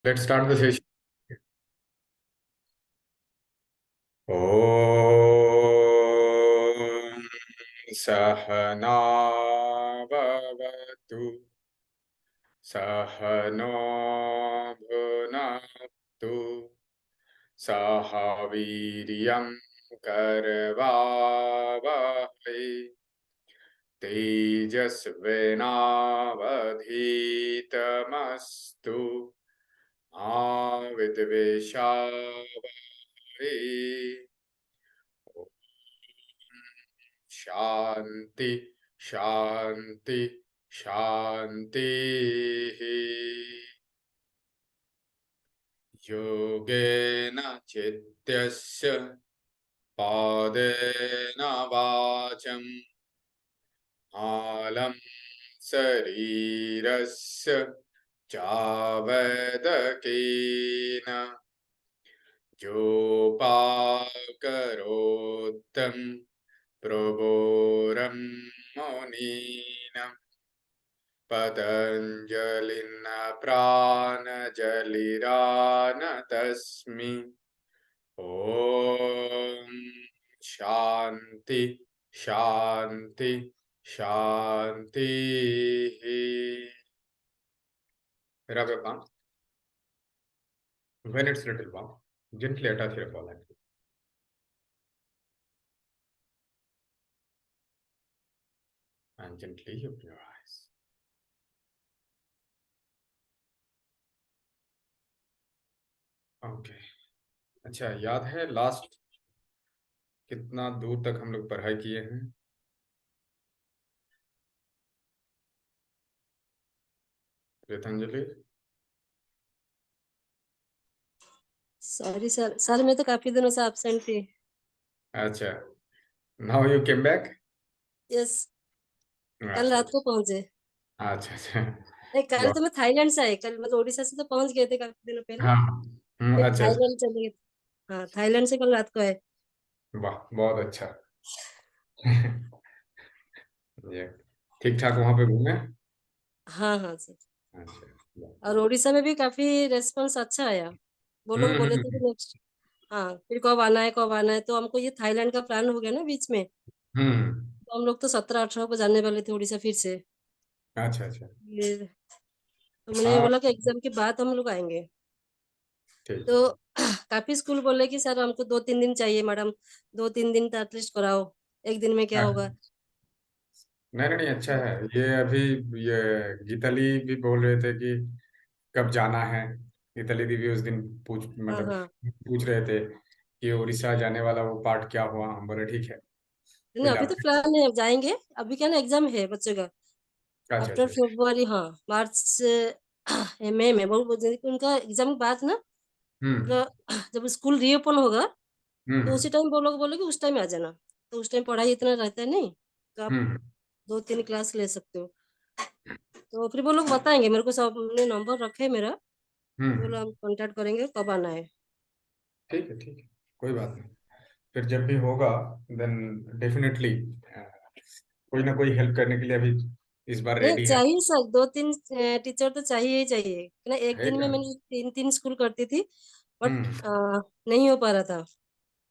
Let's start the session. Om Sahana Bhavatu Sahano Bhunaktu Sahaviryam Karvavahai Tejasvinavadhitamastu Avidvishavahai. शांति शांति शांति। योगेन चित्तस्य पादेन वाचम् आलं शरीरस्य चावदकेन योपाकरोत्तम् प्रभोरं मुनीनां पतञ्जलिं प्राणजलिरानतस्मि। ॐ शान्ति शान्ति शान्तिः। Rub your palm. When it's little warm, gently attach your palm. And gently open your eyes. Okay अच्छा, याद है last कितना दूर तक हम लोग पढ़ाई किए हैं? श्वेतांजलि? सॉरी सर मैं तो काफी दिनों से एब्सेंट थी। अच्छा, now you came back? Yes, कल रात को पहुंचे। अच्छा अच्छा। नहीं, कल तो मैं थाईलैंड से आई। कल मतलब उड़ीसा से तो पहुंच गए थे काफी दिनों पहले। हाँ फिर अच्छा अच्छा। थाईलैंड चले गए। हाँ, थाईलैंड से कल रात को आए। वाह बहुत अच्छा। ये ठीक ठाक वहां पे घूमे? हाँ हाँ सर। अच्छा। और उड़ीसा में भी काफी रेस्पॉन्स अच्छा आया। वो लोग बोले थे कि नेक्स्ट, हाँ फिर कब आना है कब आना है। तो हमको ये थाईलैंड का प्लान हो गया ना बीच में। तो हम लोग तो 17-18 को जाने वाले थे उड़ीसा फिर से। अच्छा अच्छा। तो मैंने हाँ बोला कि एग्जाम के बाद हम लोग आएंगे। ठीक तो है। काफी स्कूल बोले कि सर हमको 2-3 दिन चाहिए मैडम, 2-3 दिन तो एटलीस्ट कराओ, एक दिन में क्या होगा। नहीं नहीं अच्छा है ये। अभी ये गीताली भी बोल रहे थे कि कब जाना है। गीताली दीदी उस दिन हाँ मतलब हाँ। पूछ रहे थे कि उड़ीसा जाने वाला वो पार्ट क्या हुआ। हम बोले ठीक है नहीं, कोई अभी तो अपडेट। प्लान है, जाएंगे। अभी क्या ना, एग्जाम है बच्चों का अच्छा आफ्टर अच्छा। फरवरी। हाँ, मार्च से मई में बहुत उनका एग्जाम के बाद ना, हम्म मतलब जब स्कूल रीओपन होगा तो हम्म उसी टाइम वो लोग बोले कि उस टाइम आ जाना। तो उस टाइम पढ़ाई इतना रहता है नहीं, तो आप हम्म 2-3 क्लास ले सकते हो। तो फिर वो लोग बताएंगे मेरे को, सब ने नंबर रखे है मेरा। तो बोला हम्म हम कांटेक्ट करेंगे कब आना है। ठीक है कोई बात नहीं। फिर जब भी होगा देन डेफिनेटली कोई ना कोई हेल्प करने के लिए अभी इस बार नहीं रेडी है। चाहिए सर, 2-3 टीचर तो चाहिए ही चाहिए ना। एक है दिन में क्या? मैंने 3-3 स्कूल करती थी, बट हम्म नहीं हो पा रहा था।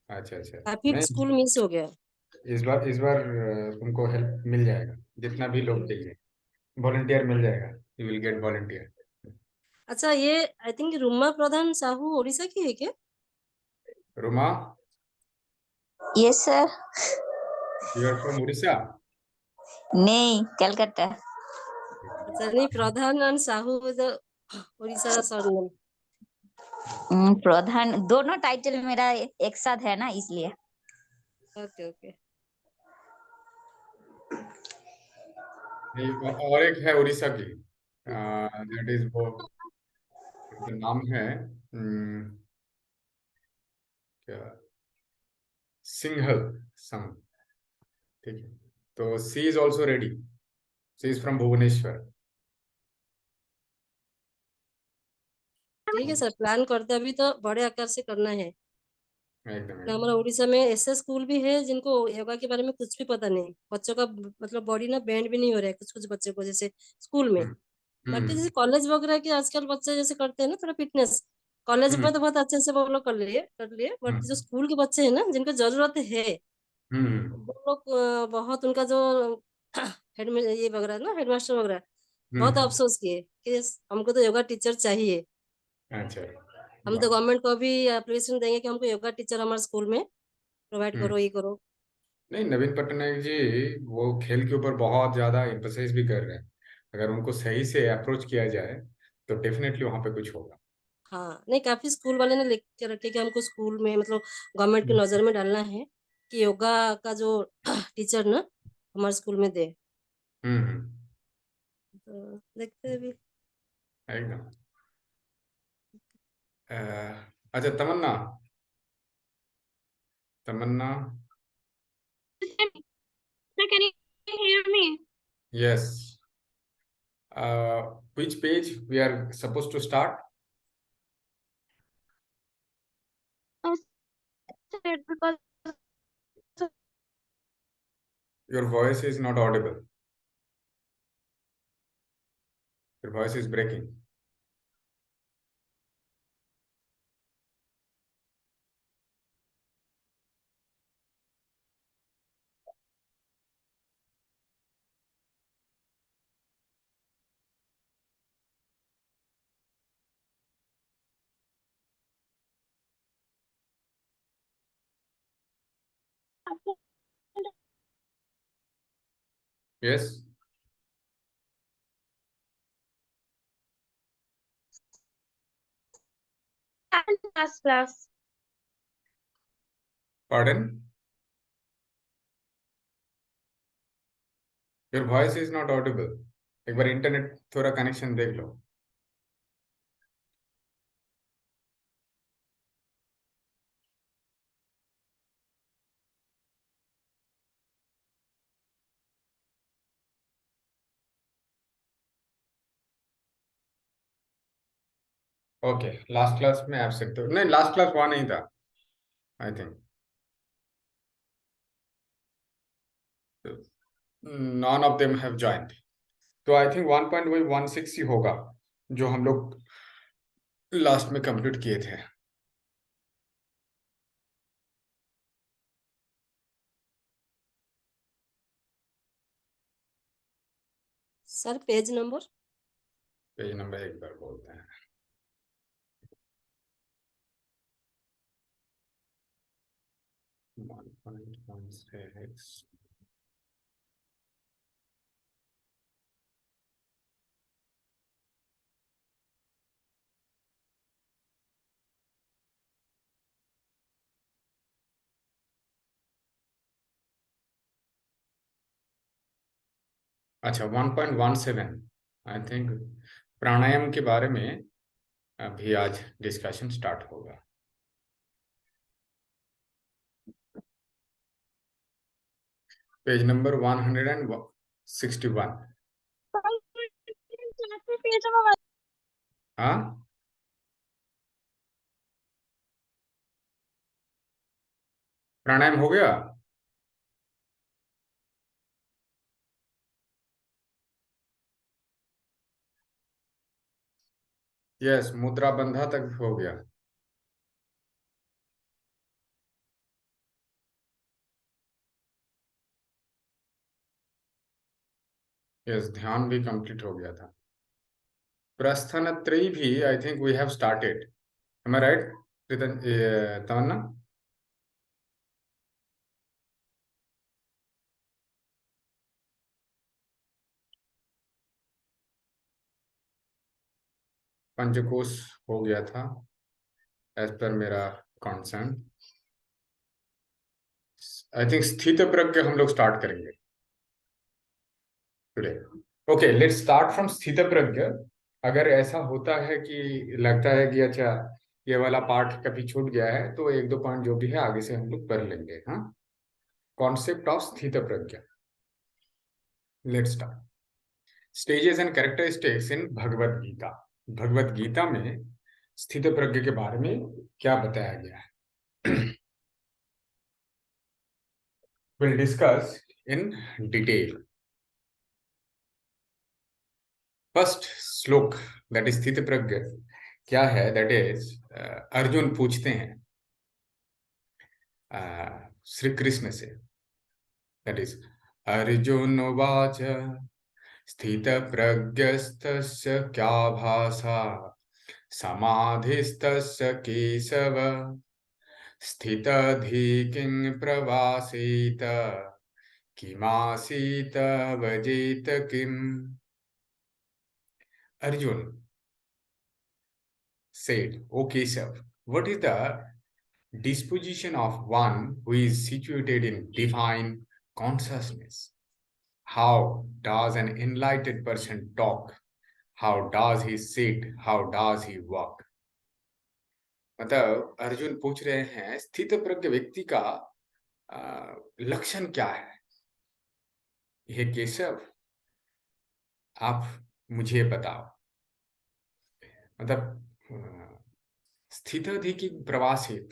अच्छा अच्छा। काफी नहीं स्कूल मिस हो गया। इस बार तुमको हेल्प मिल जाएगा। जितना भी लोग चाहिए वॉलंटियर मिल जाएगा। You will get volunteer. अच्छा, ये आई थिंक रुमा प्रधान साहू उड़ीसा की है क्या? Ruma yes sir. You are from Orissa? नहीं, कलकत्ता। अच्छा, नहीं प्रधान एंड साहू तो उड़ीसा सरनेम। प्रधान दोनों टाइटल मेरा एक साथ है ना, इसलिए। Okay okay. नहीं और एक है उड़ीसा की दैट इज वो उनका नाम है क्या सिंघल सम। ठीक है तो she is also ready. She is from Bhubaneswar. ठीक है सर, प्लान करते हैं। अभी तो बड़े आकार से करना है। एकदम ना हमारा एकदम। उड़ीसा में ऐसे स्कूल भी है जिनको योगा के बारे में कुछ भी पता नहीं। बच्चों का मतलब बॉडी ना बैंड भी नहीं हो रहा है कुछ कुछ बच्चों को, जैसे स्कूल में। हम्म बाकी जैसे कॉलेज वगैरह के आजकल बच्चे जैसे करते हैं ना थोड़ा फिटनेस, कॉलेज हम्म में तो बहुत अच्छे से वो लोग कर लिए बट जो स्कूल के बच्चे हैं ना जिनको जरूरत है हम्म वो लोग बहुत उनका जो हेड में ये वगैरह ना हेडमास्टर वगैरह बहुत हम्म। अफसोस किए कि हमको तो योगा टीचर चाहिए। अच्छा। हम तो वाह। गवर्नमेंट को भी एप्लीकेशन देंगे कि हमको योगा टीचर हमारे स्कूल में प्रोवाइड हम्म। करो, ये करो। नहीं, नवीन पटनायक जी वो खेल के ऊपर बहुत ज्यादा एम्फोसाइज भी कर रहे हैं। अगर उनको सही से अप्रोच किया जाए तो डेफिनेटली वहां पे कुछ होगा। हाँ नहीं, काफी स्कूल वाले ने लिख के रखे कि हमको स्कूल में मतलब गवर्नमेंट की हम्म नजर में डालना है कि योगा का जो टीचर ना हमारे स्कूल में दे। हम्म। तो देखते हैं अभी। एकदम। अच्छा, तमन्ना। तमन्ना। Sir, can you hear me? Yes. Which page we are supposed to start? Sir, because Your voice is not audible. Your voice is breaking. Yes. last class. Pardon? Your voice is not audible. एक बार internet थोड़ा connection देख लो। Okay, last class में absent हो? नहीं, last class वहाँ नहीं था I think. None of them have joint. तो आई थिंक 1.16 ही होगा जो हम लोग लास्ट में कंप्लीट किए थे। Sir page number page number एक बार बोलते हैं। One point one six. अच्छा, 1.17 आई थिंक प्राणायाम के बारे में अभी आज डिस्कशन स्टार्ट होगा। Page number 161। हाँ, प्राणायाम हो गया। यस, मुद्रा बंधा तक हो गया। यस, ध्यान भी कंप्लीट हो गया था। प्रस्थानत्रयी भी I think we have started. Am I right Tamanna? पंचकोश हो गया था एज पर मेरा कॉन्सर्न। आई थिंक स्थित प्रज्ञ हम लोग स्टार्ट करेंगे today. Okay, let's start from स्थित प्रज्ञ। अगर ऐसा होता है कि लगता है कि अच्छा ये वाला पार्ट कभी छूट गया है तो एक दो पॉइंट जो भी है आगे से हम लोग कर लेंगे। हाँ, कॉन्सेप्ट ऑफ स्थित प्रज्ञ। Let's start. Stages and characteristics in Bhagavad Gita. Bhagavad Gita में स्थित प्रज्ञ के बारे में क्या बताया गया है will discuss in detail. First श्लोक दैट इज स्थित प्रज्ञ क्या है? दैट इज अर्जुन पूछते हैं श्री कृष्ण से, दैट इज अर्जुन उवाच स्थित प्रज्ञस्तस्य क्या भाषा समाधिस्तस्य केशव स्थितधि किं प्रवासीत किमासीत वजेत किम। Arjun said, O Keshav, what is the disposition of one who is situated in divine consciousness? How does an enlightened person talk? How does he sit? How does he walk? मतलब अर्जुन पूछ रहे हैं स्थित प्रज्ञ व्यक्ति का लक्षण क्या है? हे केशव, आप मुझे बताओ। मतलब स्थितधि की प्रवासित,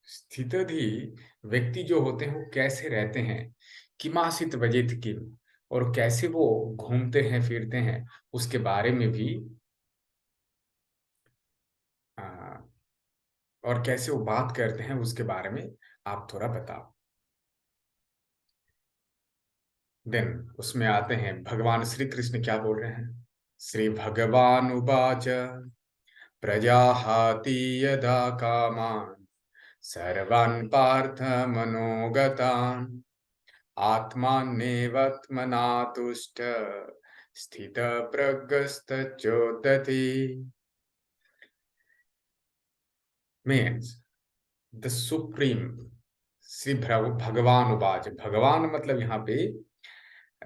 स्थितधि व्यक्ति जो होते हैं वो कैसे रहते हैं, किमासित वजित किम, और कैसे वो घूमते हैं फिरते हैं, उसके बारे में भी, और कैसे वो बात करते हैं उसके बारे में आप थोड़ा बताओ। देन उसमें आते हैं भगवान श्री कृष्ण क्या बोल रहे हैं। श्री भगवान उवाच प्रजाहाति यदा कामान् सर्वान् पार्थ मनोगतान् आत्मान्नेवात्मना तुष्ट स्थित प्रज्ञस्तचोदति। मीन्स द सुप्रीम, श्री भगवान उवाच, भगवान मतलब यहाँ पे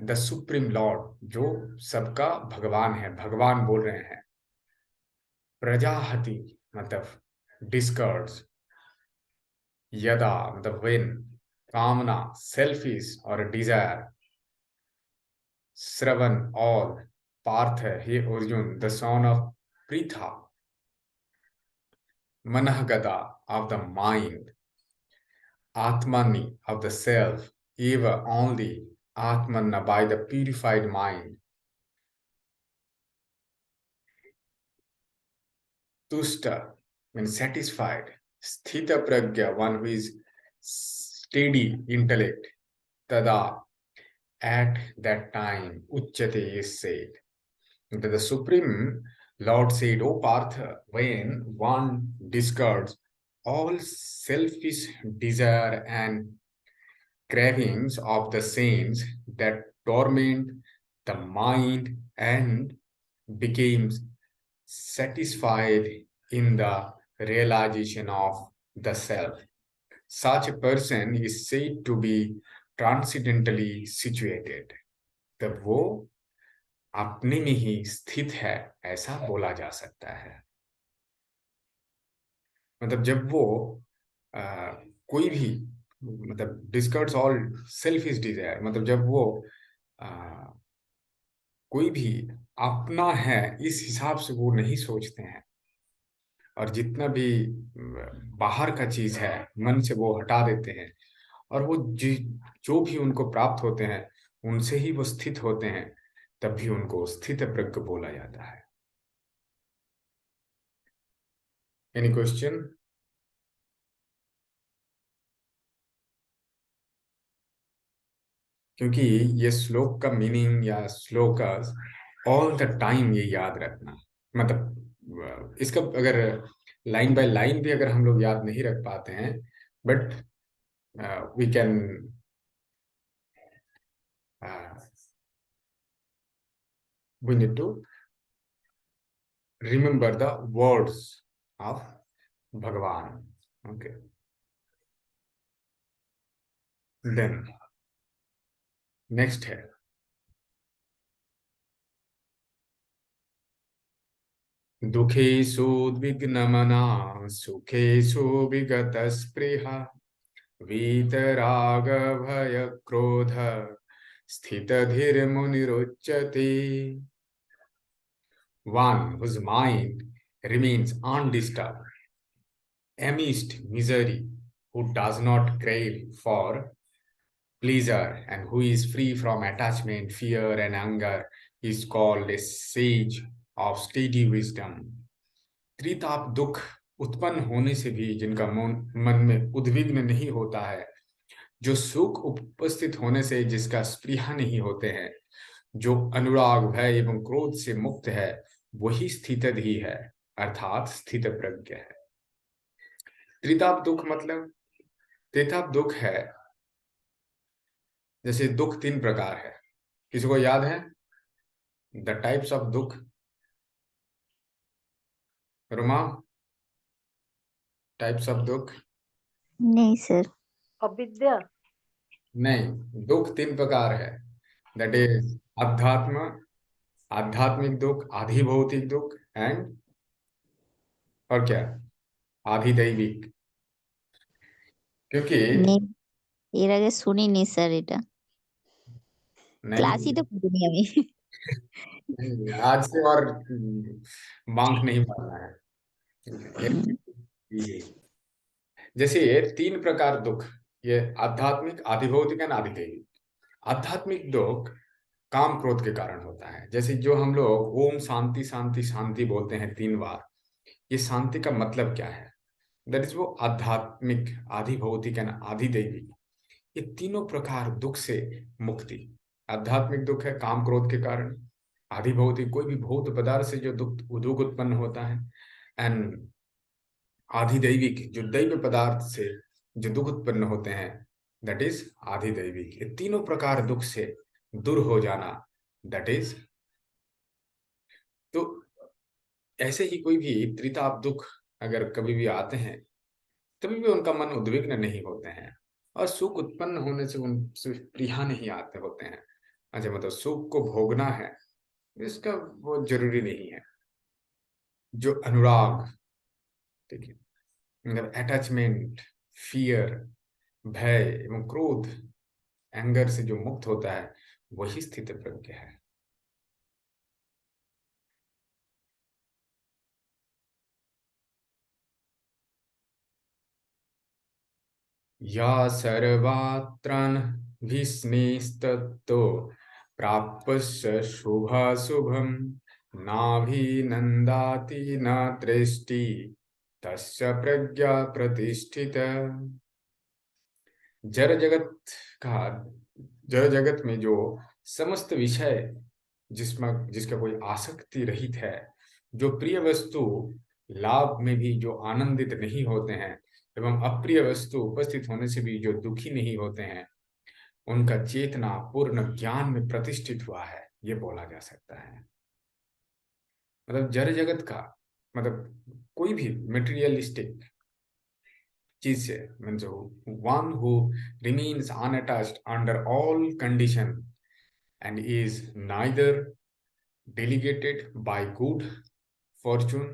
द सुप्रीम लॉर्ड, जो सबका भगवान है, भगवान बोल रहे हैं। प्रजाहति मतलब डिस्कर्ड्स, यदा मतलब व्हेन, कामना सेल्फिश और डिजायर, श्रवण ऑल, पार्थ हे Arjun the son of Pritha, मनहगता ऑफ द माइंड, आत्मनि of the self, eva only atmanna by the purified mind, tushta means satisfied, sthita pragya one who is steady intellect, tada at that time uchyate is said. The Supreme Lord said, O Partha, when one discards all selfish desire and cravings of the sins that torment the mind and becomes satisfied in the realization of the self, such a person is said to be transcendently situated. तब वो अपने में ही स्थित है, ऐसा बोला जा सकता है। मतलब जब वो कोई भी मतलब डिस्कार्ड्स ऑल सेल्फिश डिजायर, मतलब जब वो कोई भी अपना है इस हिसाब से वो नहीं सोचते हैं, और जितना भी बाहर का चीज है मन से वो हटा देते हैं, और वो जो भी उनको प्राप्त होते हैं उनसे ही वो स्थित होते हैं, तब भी उनको स्थित प्रज्ञ बोला जाता है। Any question? क्योंकि ये श्लोक का मीनिंग या श्लोक ऑल द टाइम ये याद रखना, मतलब इसका अगर लाइन बाय लाइन भी अगर हम लोग याद नहीं रख पाते हैं, but we can we need to remember the words of Bhagavan. Okay. Then next है दुखेषु उद्विग्नमना सुखेषु विगतस्पृहा वीतराग भय क्रोध स्थितधीर्मुनिरुच्यते। One whose mind remains undisturbed amidst misery, who does not crave for pleasure, and who is free from attachment, fear, and anger, is called a sage of steady wisdom. त्रिताप दुख उत्पन्न होने से भी जिनका मन में उद्विग्न नहीं होता है, जो सुख उपस्थित होने से जिसका स्पृहा नहीं होते हैं, जो अनुराग भय एवं क्रोध से मुक्त है, वही स्थितधि है, अर्थात स्थित प्रज्ञ है। त्रिताप दुख मतलब, त्रिताप दुख है, जैसे दुख 3 प्रकार है। किसी को याद है द टाइप्स ऑफ दुख? रोमा, टाइप्स ऑफ दुख? नहीं सर। अविद्या। नहीं, दुख 3 प्रकार है। दैट इज आध्यात्मिक दुख, आधिभौतिक दुख एंड और क्या, आधिदैविक। क्योंकि नहीं, এর আগে শুনিনি স্যার এটা। नहीं, ক্লাসই তো করিনি আমি। नहीं, आज से और बांक नहीं मारना है। जैसे ये 3 प्रकार दुख, ये आध्यात्मिक, आधिभौतिक एंड आधिदैविक। आध्यात्मिक दुख काम क्रोध के कारण होता है। जैसे जो हम लोग ओम शांति शांति शांति बोलते हैं 3 बार, ये शांति का मतलब क्या है? दैट इज वो आध्यात्मिक, आधिभौतिक एंड आधिदैविक, ये तीनों प्रकार दुख से मुक्ति। आध्यात्मिक दुख है काम क्रोध के कारण, आधिभौतिक कोई भी भौत पदार्थ से जो दुख उत्पन्न होता है, एंड आधिदैविक जो दैव पदार्थ से जो दुख उत्पन्न होते हैं, दैट इज आधिदैविक। ये तीनों प्रकार दुख से दूर हो जाना, दैट इज। तो ऐसे ही कोई भी त्रिताप दुख अगर कभी भी आते हैं, तभी भी उनका मन उद्विग्न नहीं होते हैं, और सुख उत्पन्न होने से उनसे प्रिया नहीं आते होते हैं। अच्छा, मतलब सुख को भोगना है, इसका वो जरूरी नहीं है। जो अनुराग, ठीक है, मतलब अटैचमेंट, फियर, भय एवं क्रोध, एंगर से जो मुक्त होता है, वही स्थित प्रज्ञ है। या सर्वात्रन भीष्मेस्तत्तो प्राप्स्य शुभाशुभम नाभिनंदाति न दृष्टि तस्य प्रज्ञा प्रतिष्ठित। जड़ जगत में जो समस्त विषय जिसका कोई आसक्ति रहित है, जो प्रिय वस्तु लाभ में भी जो आनंदित नहीं होते हैं, एवं अप्रिय वस्तु उपस्थित होने से भी जो दुखी नहीं होते हैं, उनका चेतना पूर्ण ज्ञान में प्रतिष्ठित हुआ है, ये बोला जा सकता है। मतलब जड़ जगत का मतलब कोई भी मटेरियलिस्टिक चीज से, means one who remains unattached under all condition and is neither delegated by good fortune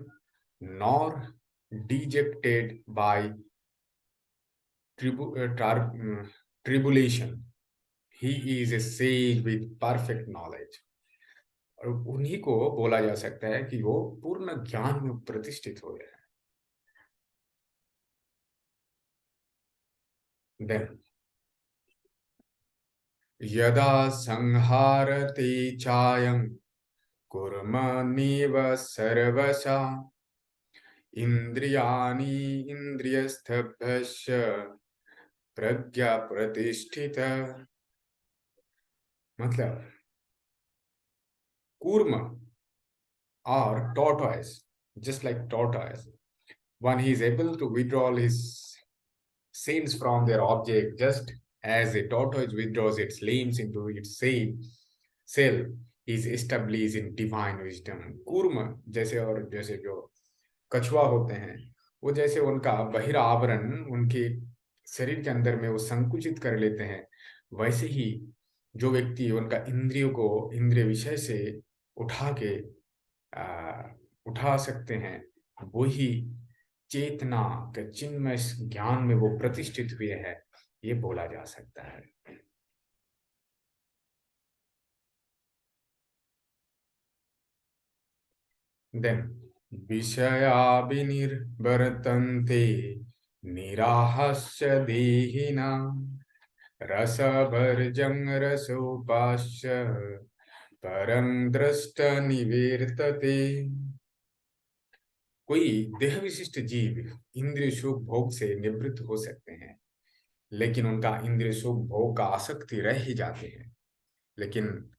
nor dejected by tribulation. He is a sage with perfect knowledge. और उन्हीं को बोला जा सकता है कि वो पूर्ण ज्ञान में प्रतिष्ठित हो गया है। Then यदा संहारते चायं कुर्मनिव सर्वशा इंद्रियाणि इंद्रियस्तभ्यस्य प्रज्ञा प्रतिष्ठित। मतलब कूर्म और tortoise, just like tortoise, one he is able to withdraw his sins from their object just as a tortoise withdraws its limbs into its cell, is established in divine wisdom. कूर्म जैसे, और जैसे जो कछुआ होते हैं, वो जैसे उनका बहिरावरण उनके शरीर के अंदर में वो संकुचित कर लेते हैं, वैसे ही जो व्यक्ति उनका इंद्रियों को इंद्रिय विषय से उठा सकते हैं, वही चेतना के चिन्मय ज्ञान में वो प्रतिष्ठित हुए हैं, ये बोला जा सकता है। देन विषया विनिर्वर्तन्ते निराहस्य देहिना रसभर्जं रसोपास्य परं दृष्ट निवर्तते। कोई देह विशिष्ट जीव इंद्रिय सुख भोग से निवृत्त हो सकते हैं, लेकिन उनका इंद्रिय सुख भोग का आसक्ति रह ही जाते हैं। लेकिन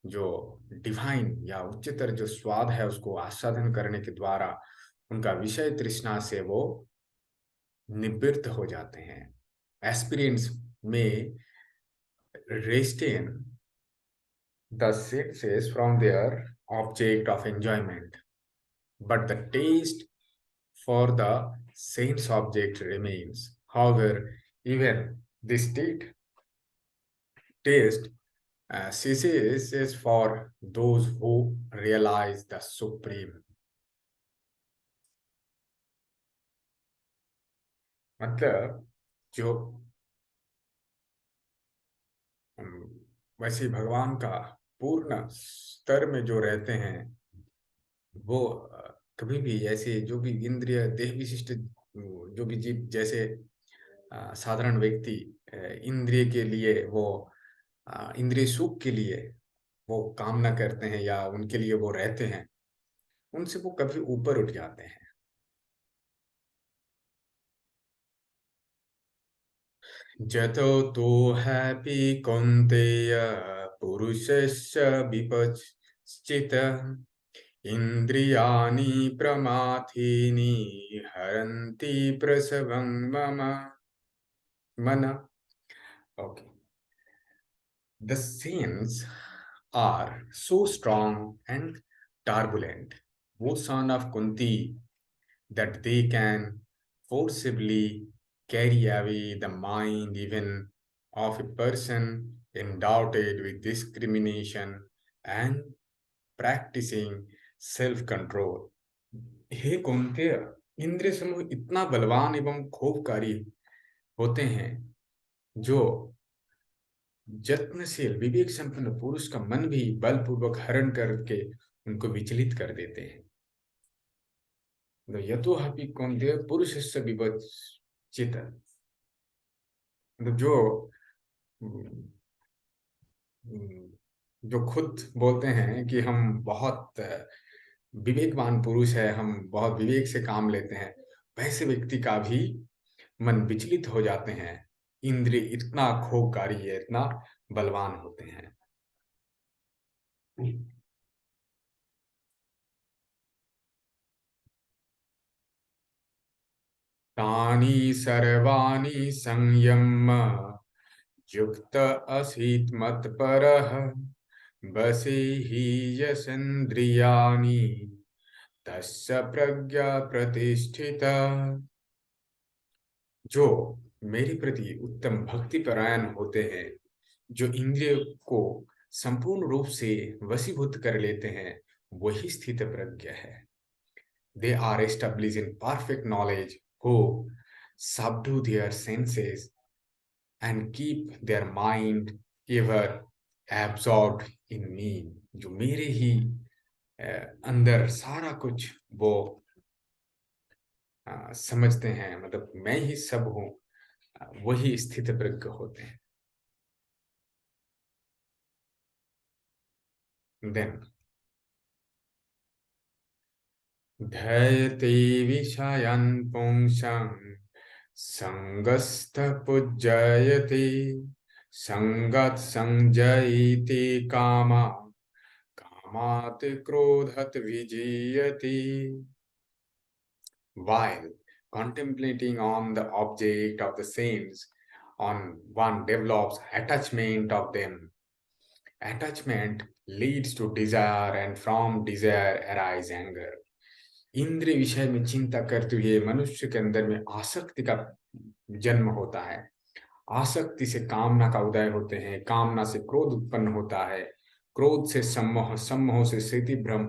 जो डिवाइन या उच्चतर जो स्वाद है उसको आस्वादन करने के द्वारा उनका विषय तृष्णा से वो निवृत्त हो जाते हैं। एस्पिरेंट्स में restrain the senses from their object of enjoyment, but the taste for the sense object remains. However, even this taste ceases for those who realize the supreme. मतलब जो वैसे भगवान का पूर्ण स्तर में जो रहते हैं वो कभी भी ऐसे जो भी इंद्रिय देह विशिष्ट जो भी जीव जैसे साधारण व्यक्ति इंद्रिय के लिए वो इंद्रिय सुख के लिए वो कामना करते हैं या उनके लिए वो रहते हैं, उनसे वो कभी ऊपर उठ जाते हैं। जतो तो हैप्पी कौन्तेय पुरुषस्य विपश्चित इंद्रियाणि प्रमाथीनि हरन्ति प्रसवं मम मन। Okay. The saints are so strong and turbulent, O son of Kunti, that they can forcibly carry away the mind even of a person endowed with discrimination and practicing self-control. हे कुंती, इंद्रिय समूह इतना बलवान एवं खूबकारी होते हैं जो यत्नशील विवेक संपन्न पुरुष का मन भी बलपूर्वक हरण करके उनको विचलित कर देते हैं। यतो हपि कौन्तेय पुरुषस्य विपश्चित, जो खुद बोलते हैं कि हम बहुत विवेकवान पुरुष है, हम बहुत विवेक से काम लेते हैं, वैसे व्यक्ति का भी मन विचलित हो जाते हैं। इंद्रिय इतना खूबकारी है, इतना बलवान होते हैं। तानि सर्वाणि संयम्य युक्त असीत् मत्परः वशी हि यस्न्द्रियाणि तस्य प्रज्ञा प्रतिष्ठिता। जो मेरे प्रति उत्तम भक्ति परायण होते हैं, जो इंद्रिय को संपूर्ण रूप से वशीभूत कर लेते हैं, वही स्थित प्रज्ञ है। They are established in perfect knowledge who subdue their senses and keep their mind ever absorbed in me. जो मेरे ही अंदर सारा कुछ वो समझते हैं, मतलब मैं ही सब हूँ, वही स्थित प्रज्ञ होते हैं। Then धैर्यते विषयान् पुंसां संगस्थ पुज्जयते संगत संजयते कामा कामात् क्रोधत विजयते। While contemplating on the object of the saints, on one develops attachment of them. Attachment leads to desire and from desire arise anger. इंद्रिय विषय में चिंता करते हुए मनुष्य के अंदर में आसक्ति का जन्म होता है। आसक्ति से कामना का उदय होते हैं, कामना से क्रोध उत्पन्न होता है, क्रोध से सम्मोह, सम्मोह से स्थितिभ्रम,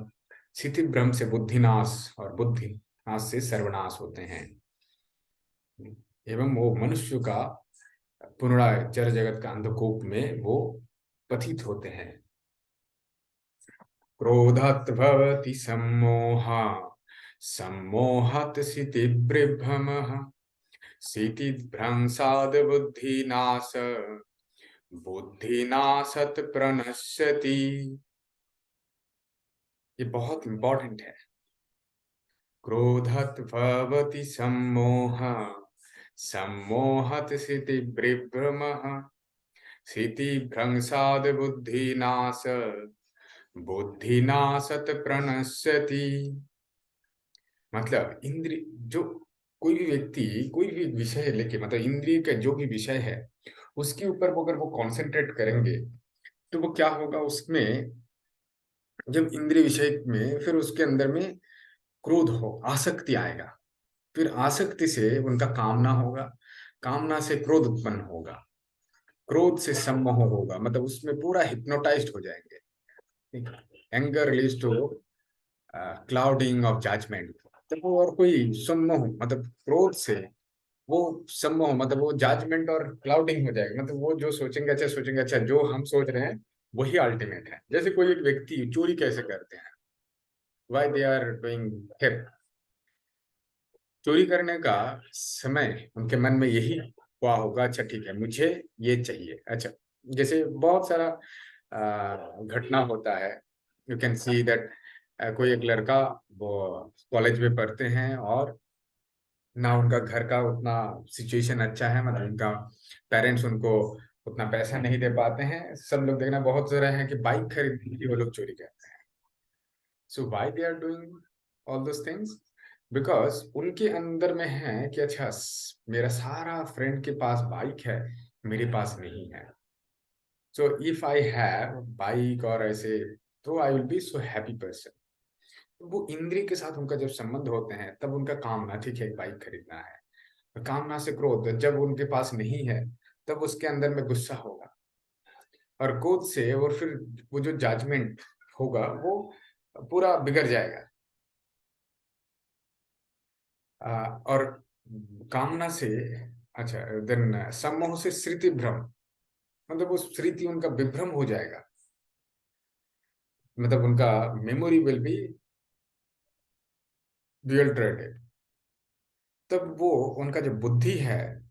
स्थितिभ्रम से बुद्धिनाश और बुद्धिनाश से सर्वनाश होते हैं। एवं वो मनुष्य का पुनः जड़ जगत का अंधकूप में वो पतित होते हैं। क्रोधात् भवति सम्मोहा सम्मोहात् स्थितिभ्रमः स्थितिभ्रंशात् बुद्धिनाश बुद्धिनाशात् प्रणश्यति। ये बहुत इंपॉर्टेंट है। क्रोधत भवति सम्मोह, सम्मोहत स्थिति विभ्रमः, स्थिति भ्रंशाद बुद्धिनाश, बुद्धिनाशत प्रणश्यति। मतलब इंद्रिय जो कोई भी व्यक्ति कोई भी विषय लेके, मतलब इंद्रिय का जो भी विषय है उसके ऊपर वो अगर वो कॉन्सेंट्रेट करेंगे तो वो क्या होगा उसमें, जब इंद्रिय विषय में फिर उसके अंदर में क्रोध हो, आसक्ति आएगा, फिर आसक्ति से उनका कामना होगा, कामना से क्रोध उत्पन्न होगा, क्रोध से सम्मोह होगा, मतलब उसमें पूरा हिप्नोटाइज्ड हो जाएंगे। Anger leads to clouding of judgment. तो वो और कोई सम्मोह मतलब क्रोध से वो सम्मोह मतलब वो जजमेंट और क्लाउडिंग हो जाएगा, मतलब वो जो सोचेंगे अच्छा जो हम सोच रहे हैं वही अल्टीमेट है। जैसे कोई एक व्यक्ति चोरी कैसे करते हैं, why they are doing theft, चोरी करने का समय उनके मन में यही हुआ होगा, अच्छा ठीक है मुझे ये चाहिए। अच्छा जैसे बहुत सारा घटना होता है, यू कैन सी दैट कोई एक लड़का वो कॉलेज में पढ़ते हैं और ना उनका घर का उतना सिचुएशन अच्छा है, मतलब उनका पेरेंट्स उनको उतना पैसा नहीं दे पाते हैं। सब लोग देखना बहुत सारे हैं कि बाइक खरीद के वो लोग चोरी करते हैं। So why they are doing all those things, because उनके अंदर में है कि अच्छा मेरा सारा फ्रेंड के पास बाइक है, मेरे पास नहीं है। So if I have bike और ऐसे, तो I will be so happy person. वो इंद्रिय के साथ उनका जब संबंध होते हैं तब उनका कामना, ठीक है बाइक खरीदना है, कामना से क्रोध, जब उनके पास नहीं है तब उसके अंदर में गुस्सा होगा, और क्रोध से और फिर वो जो जजमेंट होगा वो पूरा बिगड़ जाएगा। और कामना से, अच्छा देन सम्मोह से स्मृति भ्रम, मतलब वो स्मृति उनका विभ्रम हो जाएगा, मतलब उनका मेमोरी विल बी डिअल्टरेटेड। तब वो उनका जो बुद्धि है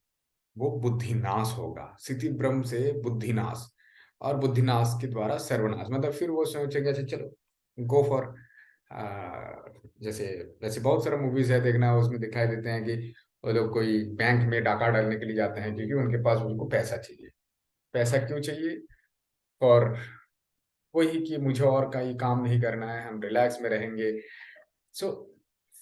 वो बुद्धिनाश होगा, स्थिति भ्रम से बुद्धिनाश, और बुद्धिनाश के द्वारा सर्वनाश, मतलब फिर वो सोचेंगे अच्छा चलो गो फॉर, जैसे जैसे बहुत सारा मूवीज है देखना, उसमें दिखाई देते हैं कि वो लोग कोई बैंक में डाका डालने के लिए जाते हैं क्योंकि उनके पास उनको पैसा चाहिए। पैसा क्यों चाहिए? और वही कि मुझे और कहीं काम नहीं करना है, हम रिलैक्स में रहेंगे। सो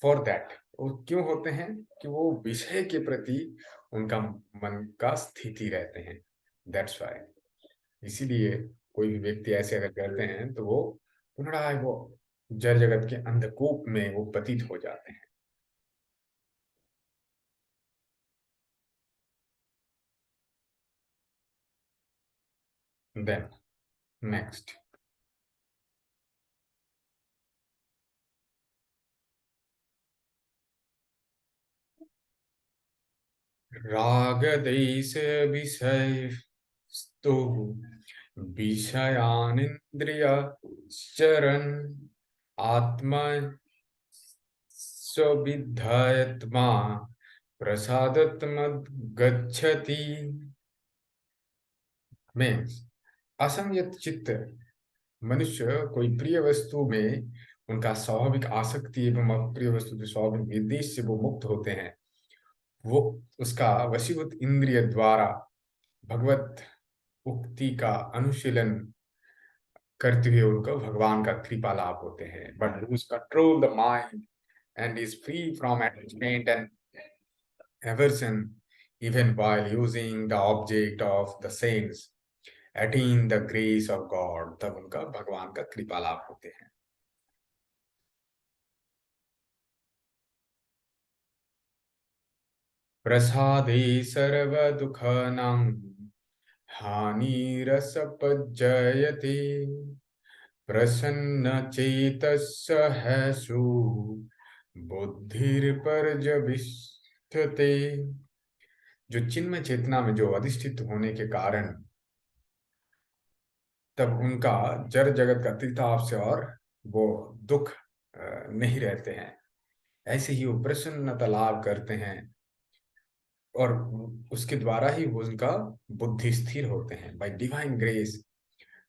फॉर दैट वो क्यों होते हैं कि वो विषय के प्रति उनका मन का स्थिति रहते हैं, दैट्स वाई। इसीलिए कोई भी व्यक्ति ऐसे अगर करते हैं तो वो पुनः वो जड़ जगत के अंधकूप में वो पतित हो जाते हैं। देन नेक्स्ट, राग देश विषय स्तु विषयानिंद्रिय चरण आत्मा स्वविधायत्मा प्रसादत्मद् गच्छति। मीन्स असंयत चित्त मनुष्य कोई प्रिय वस्तु में उनका स्वाभाविक आसक्ति एवं अप्रिय वस्तु के स्वाभाविक विद्वेष से वो मुक्त होते हैं, वो उसका वशीभूत इंद्रिय द्वारा भगवत उक्ति का अनुशीलन करते हुए उनको भगवान का कृपा लाभ होते हैं। But who control the mind and is free from attachment and aversion, even while using the object of the saints, attain the grace of God, तब उनका भगवान का कृपा लाभ होते हैं। प्रसादे सर्व दुःखानां हानिरसपज्जयते, प्रसन्न चेतस्य हसु बुद्धिर्पर्यविष्ठते। जो चिन्मय चेतना में जो अधिष्ठित होने के कारण तब उनका जड़ जगत का तिताब से और वो दुख नहीं रहते हैं, ऐसे ही वो प्रसन्नता लाभ करते हैं और उसके द्वारा ही वो उनका बुद्धि स्थिर होते हैं। By divine grace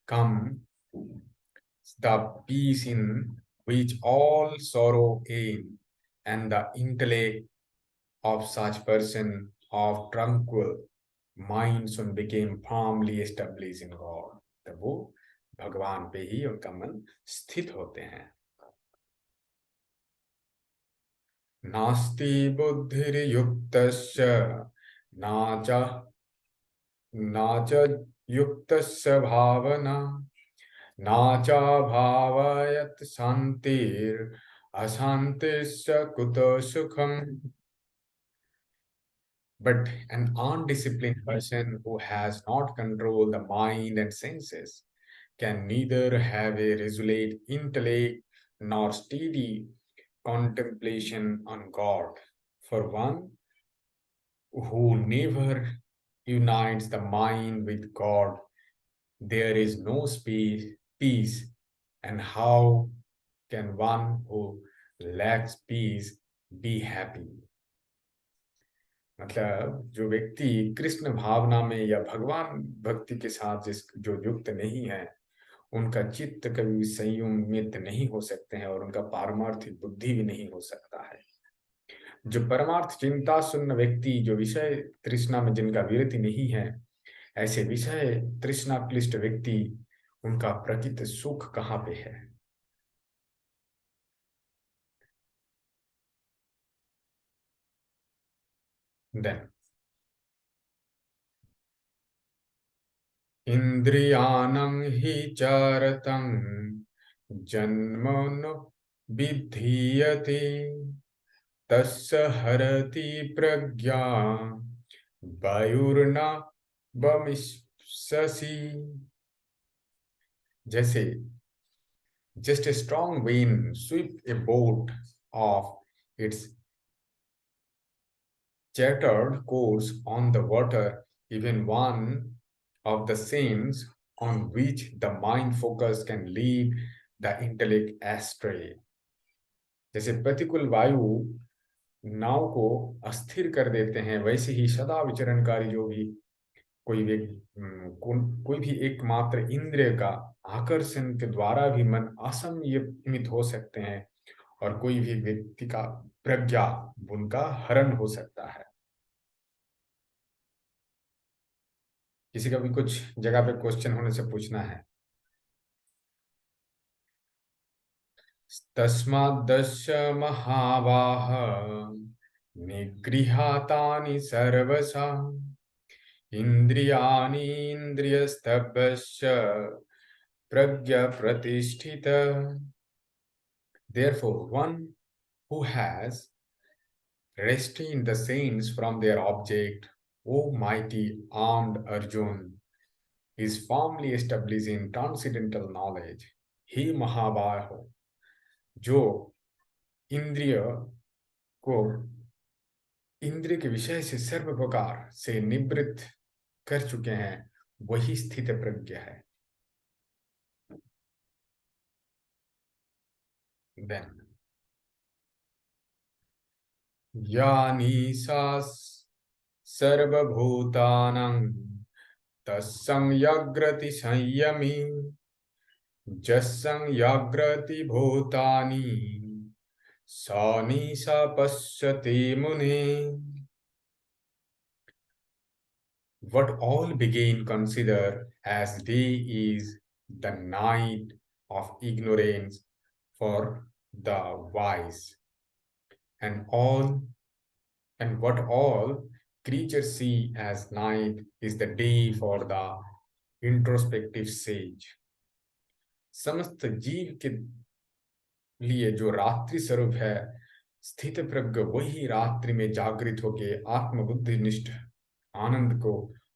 come the peace in which all sorrow in, and the intellect of such person of tranquil mind soon became firmly established in God. तब वो भगवान पे ही उनका मन स्थित होते हैं. नास्ति बुद्धिर्युक्तस्य नाच युक्तस्य भावना नाच भावयत् शांतिर अशांतिस्य कुतो सुखम. But an undisciplined person who has not controlled the mind and senses can neither have a resolute intellect nor steady contemplation on God. For one who never unites the mind with God, there is no peace. And how can one who lacks peace be happy? मतलब जो व्यक्ति कृष्ण भावना में या भगवान भक्ति के साथ जो युक्त नहीं है, उनका चित्त कभी भी संयमित नहीं हो सकते हैं और उनका पारमार्थिक बुद्धि भी नहीं हो सकता है. जो परमार्थ चिंता सुन्न व्यक्ति, जो विषय तृष्णा में जिनका विरति नहीं है, ऐसे विषय तृष्णा क्लिष्ट व्यक्ति, उनका प्रकृत सुख कहाँ पे है? Then इंद्रियाणं हि चारतं जन्मनो विधीयते तस्य हरति प्रज्ञा वायुर्न वमिष्यसि. जैसे just a strong wind sweep a boat off its chartered course on the water, even one of the scenes on which the mind focus can lead the intellect astray. जैसे प्रतिकूल वायु नाव को अस्थिर कर देते हैं, वैसे ही सदा विचरणकारी जो भी कोई भी एकमात्र इंद्रिय का आकर्षण के द्वारा भी मन असंयमित हो सकते हैं और कोई भी व्यक्ति का प्रज्ञा उनका हरण हो सकता है. किसी का भी कुछ जगह पे क्वेश्चन होने से पूछना है. तस्माद्दस्य महाबाह निगृहातानि सर्वसा इंद्रियाणि इंद्रियस्तभ्यस्य प्रज्ञा प्रतिष्ठिता. Therefore, one who has restrained the saints from their object, O mighty armed Arjun, is firmly established in transcendental knowledge. He Mahabaho, जो इंद्रिय को इंद्रिय के विषय से सर्व प्रकार से निवृत्त कर चुके हैं, वही स्थित प्रज्ञ है. Then यानि सा सर्वभूतानां तस्संयग्रति संयमी जस्संयग्रति भूतानि सानि सा पश्यति मुने. What all begin consider as day is the night of ignorance for the wise, and what all creatures see as night is the day for the introspective sage. समस्त जीव के लिए जो रात्रि स्वरूप है, स्थित प्रज्ञ वही रात्रि में जागृत होके आत्मबुद्धि निष्ठ आनंद को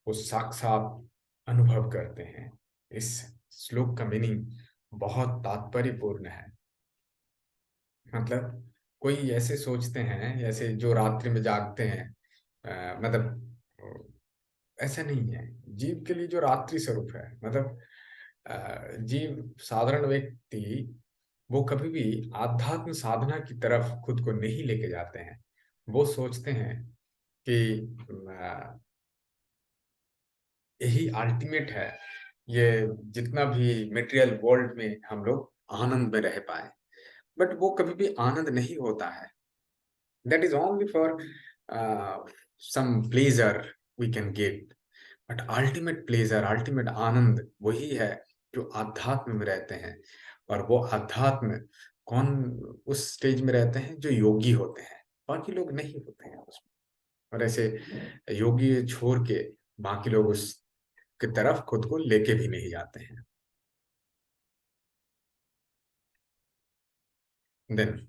वो साक्षात अनुभव करते हैं. इस श्लोक का मीनिंग बहुत तात्पर्यपूर्ण है. मतलब कोई ऐसे सोचते हैं ऐसे जो रात्रि में जागते हैं, मतलब ऐसा नहीं है. जीव के लिए जो रात्रि स्वरूप है, मतलब जीव साधारण व्यक्ति वो कभी भी आध्यात्म साधना की तरफ खुद को नहीं लेके जाते हैं. वो सोचते हैं कि यही अल्टीमेट है, ये जितना भी मटेरियल वर्ल्ड में हम लोग आनंद में रह पाए. बट वो कभी भी आनंद नहीं होता है। That is only for some pleasure we can get, but ultimate pleasure, ultimate आनंद वही है जो आध्यात्म में रहते हैं। और वो आध्यात्म कौन उस स्टेज में रहते हैं? जो योगी होते हैं, बाकी लोग नहीं होते हैं उसमें। और ऐसे योगी छोड़ के बाकी लोग उस की तरफ खुद को लेके भी नहीं जाते हैं। देन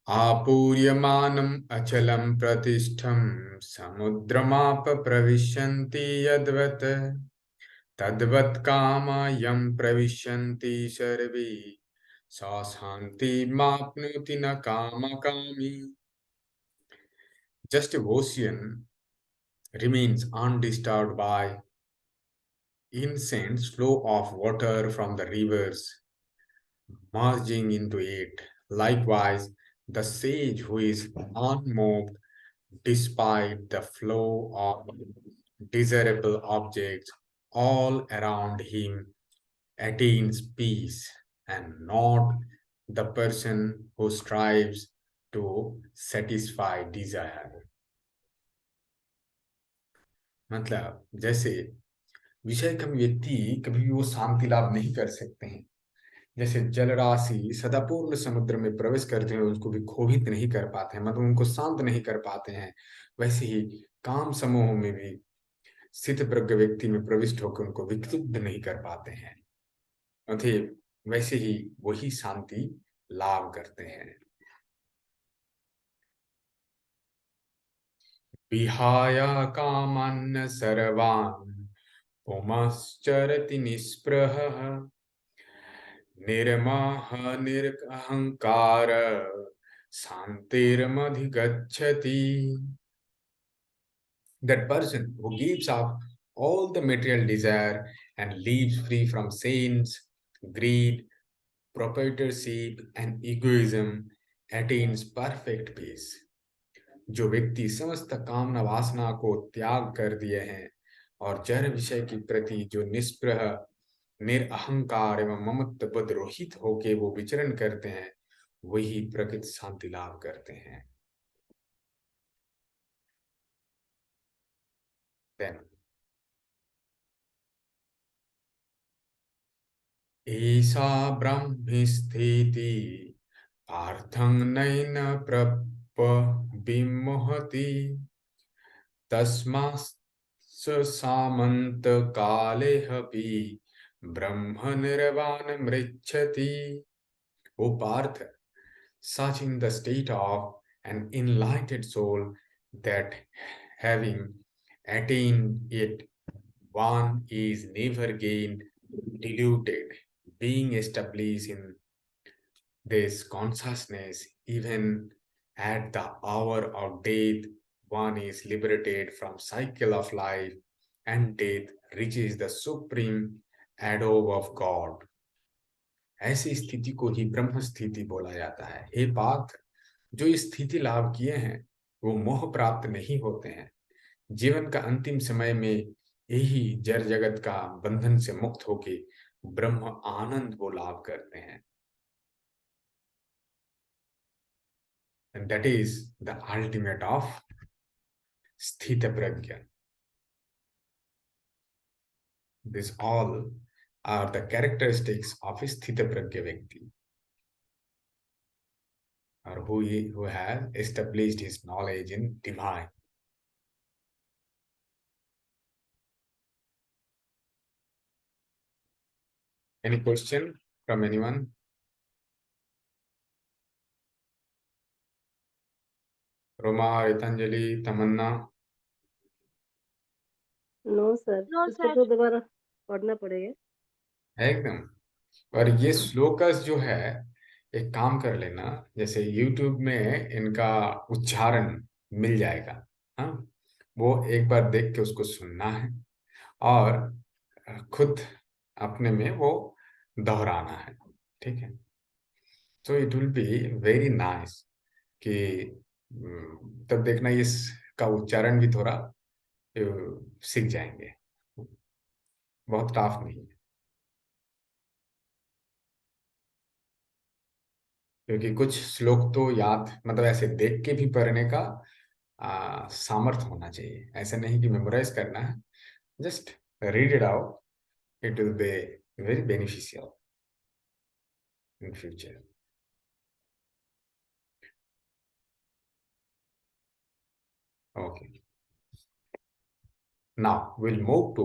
आपूर्यमानम् अचलं प्रतिष्ठं समुद्रमाप प्रविशन्ति यद्वत् तद्वत् कामायं प्रविशन्ति सर्वे सा शान्तिमाप्नोति न कामकामी। Just a ocean remains undisturbed by incessant flow of water from the rivers merging into it. Likewise, the sage who is unmoved despite the flow of desirable objects all around him attains peace, and not the person who strives to satisfy desire. मतलब जैसे विषय कम व्यक्ति कभी भी वो शांति लाभ नहीं कर सकते हैं। जैसे जल राशि सदापूर्ण समुद्र में प्रवेश करते हैं, उसको भी क्षोभित नहीं कर पाते हैं, मतलब उनको शांत नहीं कर पाते हैं। वैसे ही काम समूह में भी स्थित प्रज्ञ व्यक्ति में प्रविष्ट होकर उनको विक्षुब्ध नहीं कर पाते हैं। अतः वैसे ही वही शांति लाभ करते हैं। विहाय कामान् सर्वान् पुमश्चरति निःस्पृहः Nirmoh निरहंकार शांतिर्मधिगच्छति। That person who gives up all the material desire and lives free from sins, greed, proprietorship and egoism attains perfect peace. जो व्यक्ति समस्त कामना वासना को त्याग कर दिए हैं और जड़ विषय के प्रति जो निष्प्रह निरअहंकार एवं ममत्व बुद्ध रहित होके वो विचरण करते हैं, वही प्रकृत शांति लाभ करते हैं। Then, ऐसा ब्रह्म स्थिति पार्थं नैन प्रप विमोहति तस्मात् सामंत काले अपि ब्रह्म निर्वाण मृच्छति। O Parth, such in the state of an enlightened soul that having attained it, one is never gained deluded, being established in this consciousness, even at the hour of death, one is liberated from cycle of life, and death reaches the supreme abode of God. ऐसी स्थिति को ही ब्रह्म स्थिति बोला जाता है। हे पार्थ, जो स्थिति लाभ किए हैं वो मोह प्राप्त नहीं होते हैं। जीवन का अंतिम समय में यही जड़ जगत का बंधन से मुक्त होके ब्रह्म आनंद वो लाभ करते हैं। And that is the ultimate of Sthita Pragya. These all are the characteristics of a Sthita Pragya Vyakti, or who has established his knowledge in divine. Any question from anyone? Roma, Ritanjali, Tamanna? No sir, No, इसको sir. तो दोबारा पढ़ना पड़ेगा। एकदम। और ये श्लोकस जो है, एक काम कर लेना, जैसे YouTube में इनका उच्चारण मिल जाएगा। हाँ, वो एक बार देख के उसको सुनना है और खुद अपने में वो दोहराना है। ठीक है? तो it will be very nice कि तब देखना इसका उच्चारण भी थोड़ा सीख जाएंगे। बहुत टफ नहीं है। क्योंकि कुछ श्लोक तो याद, मतलब ऐसे देख के भी पढ़ने का सामर्थ्य होना चाहिए। ऐसा नहीं कि मेमोराइज करना है, just read it out, it will be very beneficial in future. Okay, now we'll move to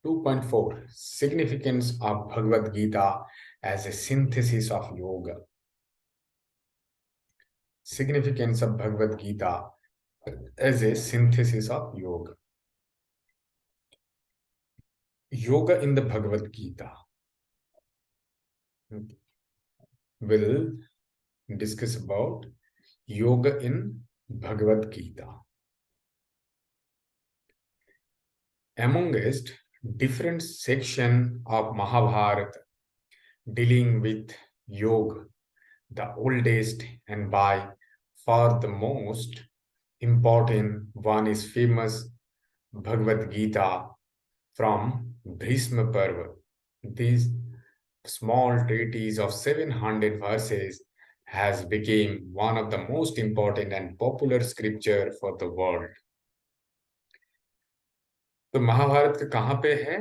2.4, significance of Bhagavad Gita as a synthesis of yoga. Significance of Bhagavad Gita as a synthesis of yoga. Yoga in the Bhagavad Gita. We'll discuss about yoga in Bhagavad Gita. Amongst different section of Mahabharata dealing with yoga, the oldest and by far the most important one is famous Bhagavad Gita from Bhishma Parva. This small treatise of 700 verses has become one of the most important and popular scripture for the world. तो महाभारत का कहाँ पे है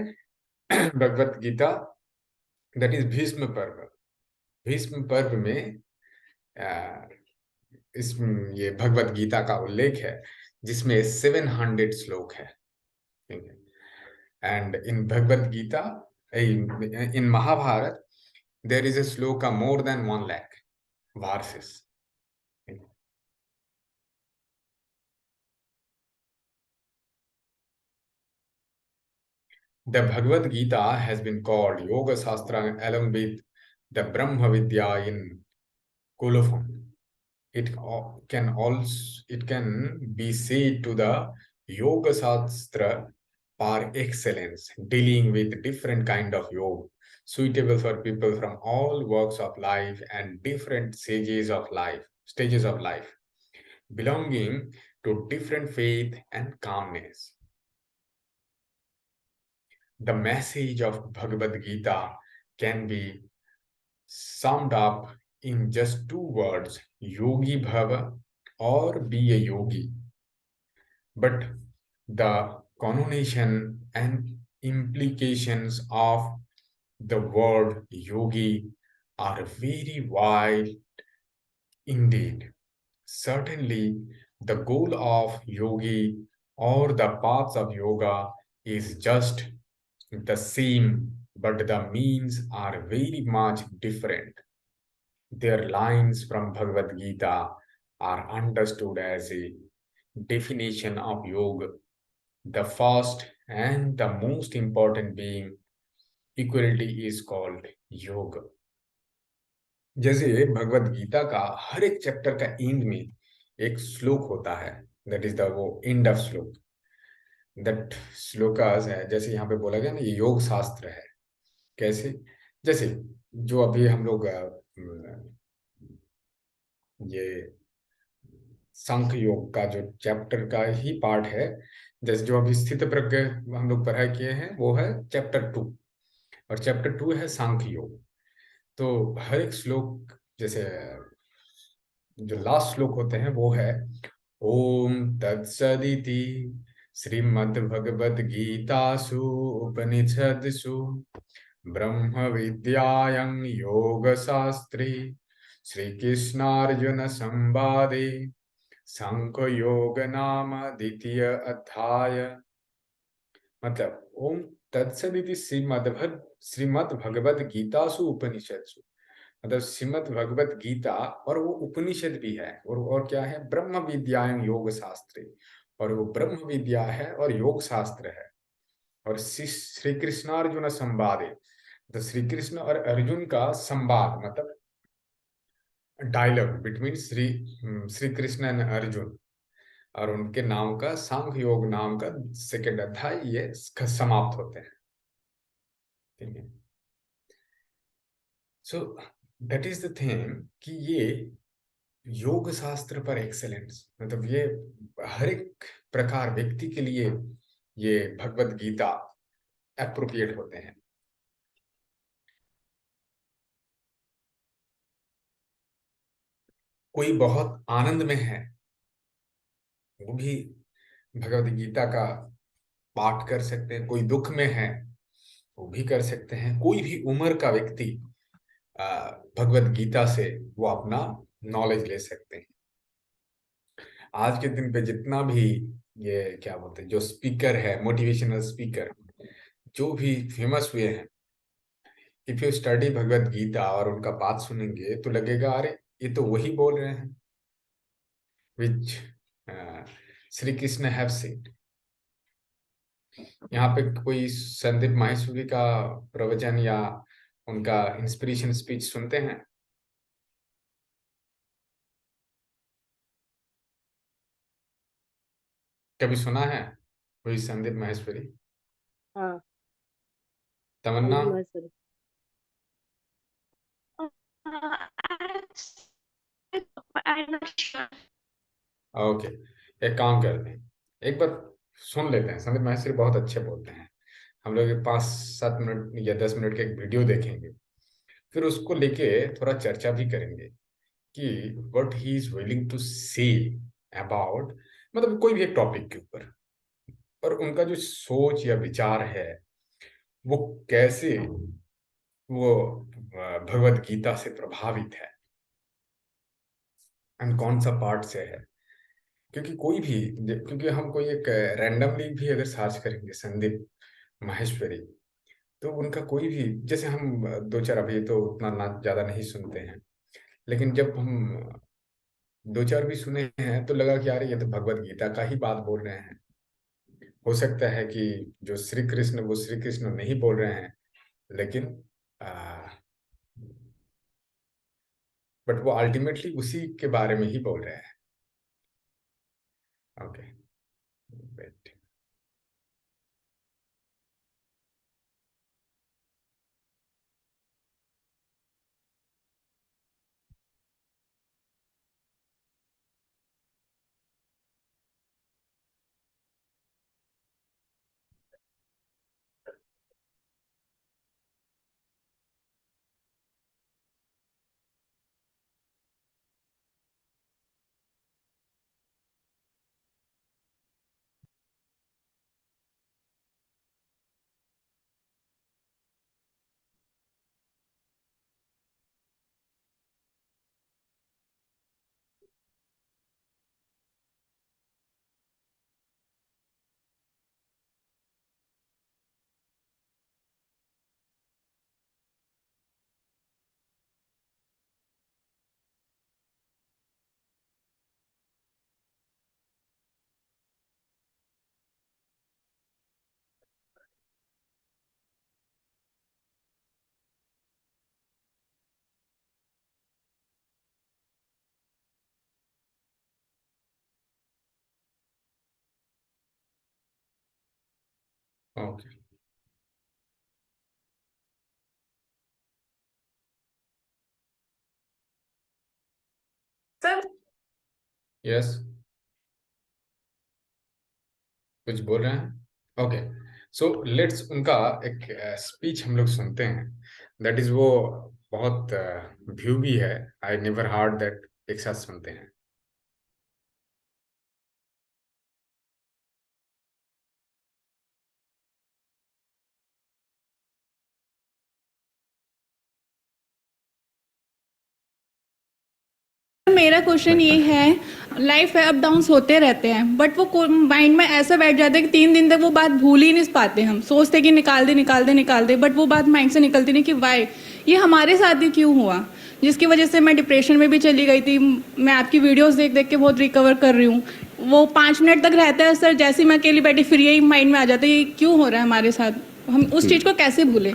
Bhagavad Gita? That is Bhishma पर्व। भीष्म पर्व में इस ये भगवत गीता का उल्लेख है, जिसमें 700 श्लोक है। And in Bhagavad Gita, in Mahabharata, there is a sloka more than 1 lakh verses. The Bhagavad Gita has been called Yoga Shastra along with the Brahma Vidya in colophon. It can be said to the Yoga Shastra par excellence, dealing with different kind of yoga, suitable for people from all walks of life and different stages of life, belonging to different faith and calmness. The message of Bhagavad Gita can be summed up in just 2 words, Yogi Bhava, or be a yogi. But the connotation and implications of the word yogi are very wide indeed. Certainly, the goal of yogi or the paths of yoga is just the same, but the means are very much different. Their lines from Bhagavad Gita are understood as a definition of yoga, the first and the most important being equality is called yoga. जैसे भगवत गीता का हर एक chapter का and में एक श्लोक होता है, that is the वो एंड ऑफ श्लोक, दैट श्लोकास है। जैसे यहाँ पे बोला गया ना, ये योग शास्त्र है। कैसे? जैसे जो अभी हम लोग ये सांख्य योग का जो चैप्टर का ही पार्ट है, जैसे जो अभी स्थित प्रज्ञ हम लोग पढ़ाई किए हैं, वो है चैप्टर 2, और चैप्टर 2 है सांख्य योग। तो हर एक श्लोक, जैसे जो लास्ट श्लोक होते हैं वो है ओम तत्सदिति श्रीमद् भगवद गीतासु उपनिषदसु ब्रह्म विद्यायां योग शास्त्रे श्री कृष्णार्जुन संवादे सांख्य योग नाम द्वितीय अध्याय। मतलब ओम तत्सदिति श्रीमद् भगवद गीतासु उपनिषदसु, मतलब श्रीमद् भगवत गीता, और वो उपनिषद भी है, और क्या है? ब्रह्म विद्यायं योग शास्त्रे, और वो ब्रह्म विद्या है और योग शास्त्र है। और श्री कृष्णार्जुन संवादे, तो श्री कृष्ण और अर्जुन का संवाद, मतलब dialogue between Shri Krishna and Arjun, और उनके नाम का सांख्य योग नाम का 2nd अध्याय ये समाप्त होते हैं। ठीक है, so that is the thing कि ये योग शास्त्र पर एक्सेलेंस, मतलब ये हर एक प्रकार व्यक्ति के लिए ये भगवत गीता एप्रोप्रिएट होते हैं। कोई बहुत आनंद में है, वो भी भगवद गीता का पाठ कर सकते हैं। कोई दुख में है, वो भी कर सकते हैं। कोई भी उम्र का व्यक्ति भगवद गीता से वो अपना नॉलेज ले सकते हैं। आज के दिन पे जितना भी ये क्या बोलते हैं, जो स्पीकर है, मोटिवेशनल स्पीकर जो भी फेमस हुए हैं, if you study Bhagavad Gita और उनका बात सुनेंगे तो लगेगा अरे ये तो वही बोल रहे हैं विच श्री कृष्ण हैव सेड। यहाँ पे कोई संदीप माहेश्वरी का प्रवचन या उनका इंस्पिरेशन स्पीच सुनते हैं? कभी सुना है कोई संदीप माहेश्वरी? हाँ, Tamanna? Sandeep Maheshwari. I'm not sure. Okay, एक काम करते हैं, एक बार सुन लेते हैं। संदीप माहेश्वरी बहुत अच्छे बोलते हैं। हम लोग 5-7 मिनट या 10 मिनट के एक वीडियो देखेंगे, फिर उसको लेके थोड़ा चर्चा भी करेंगे कि what he is willing to say about, मतलब कोई भी एक टॉपिक के ऊपर, और उनका जो सोच या विचार है वो कैसे वो भगवत गीता से प्रभावित है एंड कौन सा पार्ट से है। क्योंकि कोई भी, क्योंकि हम कोई एक रैंडमली भी अगर सर्च करेंगे संदीप माहेश्वरी, तो उनका कोई भी, जैसे हम दो चार अभी तो उतना ना ज्यादा नहीं सुनते हैं, लेकिन जब हम दो चार भी सुने हैं तो लगा कि यार ये तो भगवत गीता का ही बात बोल रहे हैं। हो सकता है कि जो श्री कृष्ण वो श्री कृष्ण नहीं बोल रहे हैं, लेकिन बट वो अल्टीमेटली उसी के बारे में ही बोल रहे हैं। Okay, wait. Okay, sir yes, कुछ बोल रहे हैं? ओके, सो लेट्स उनका एक स्पीच हम लोग सुनते हैं। दैट इज वो बहुत व्यू भी है, आई नेवर हार्ड दैट, एक साथ सुनते हैं। मेरा क्वेश्चन ये है, लाइफ है, अप डाउन्स होते रहते हैं, बट वो माइंड में ऐसा बैठ जाता है कि 3 दिन तक वो बात भूल ही नहीं पाते। हम सोचते कि निकाल दे, बट वो बात माइंड से निकलती नहीं कि वाई ये हमारे साथ ही क्यों हुआ, जिसकी वजह से मैं डिप्रेशन में भी चली गई थी। मैं आपकी वीडियोस देख देख के बहुत रिकवर कर रही हूँ। वो 5 मिनट तक रहता है सर, जैसे ही मैं अकेली बैठी फिर यही माइंड में आ जाता है ये क्यों हो रहा है हमारे साथ, हम उस चीज़ को कैसे भूलें।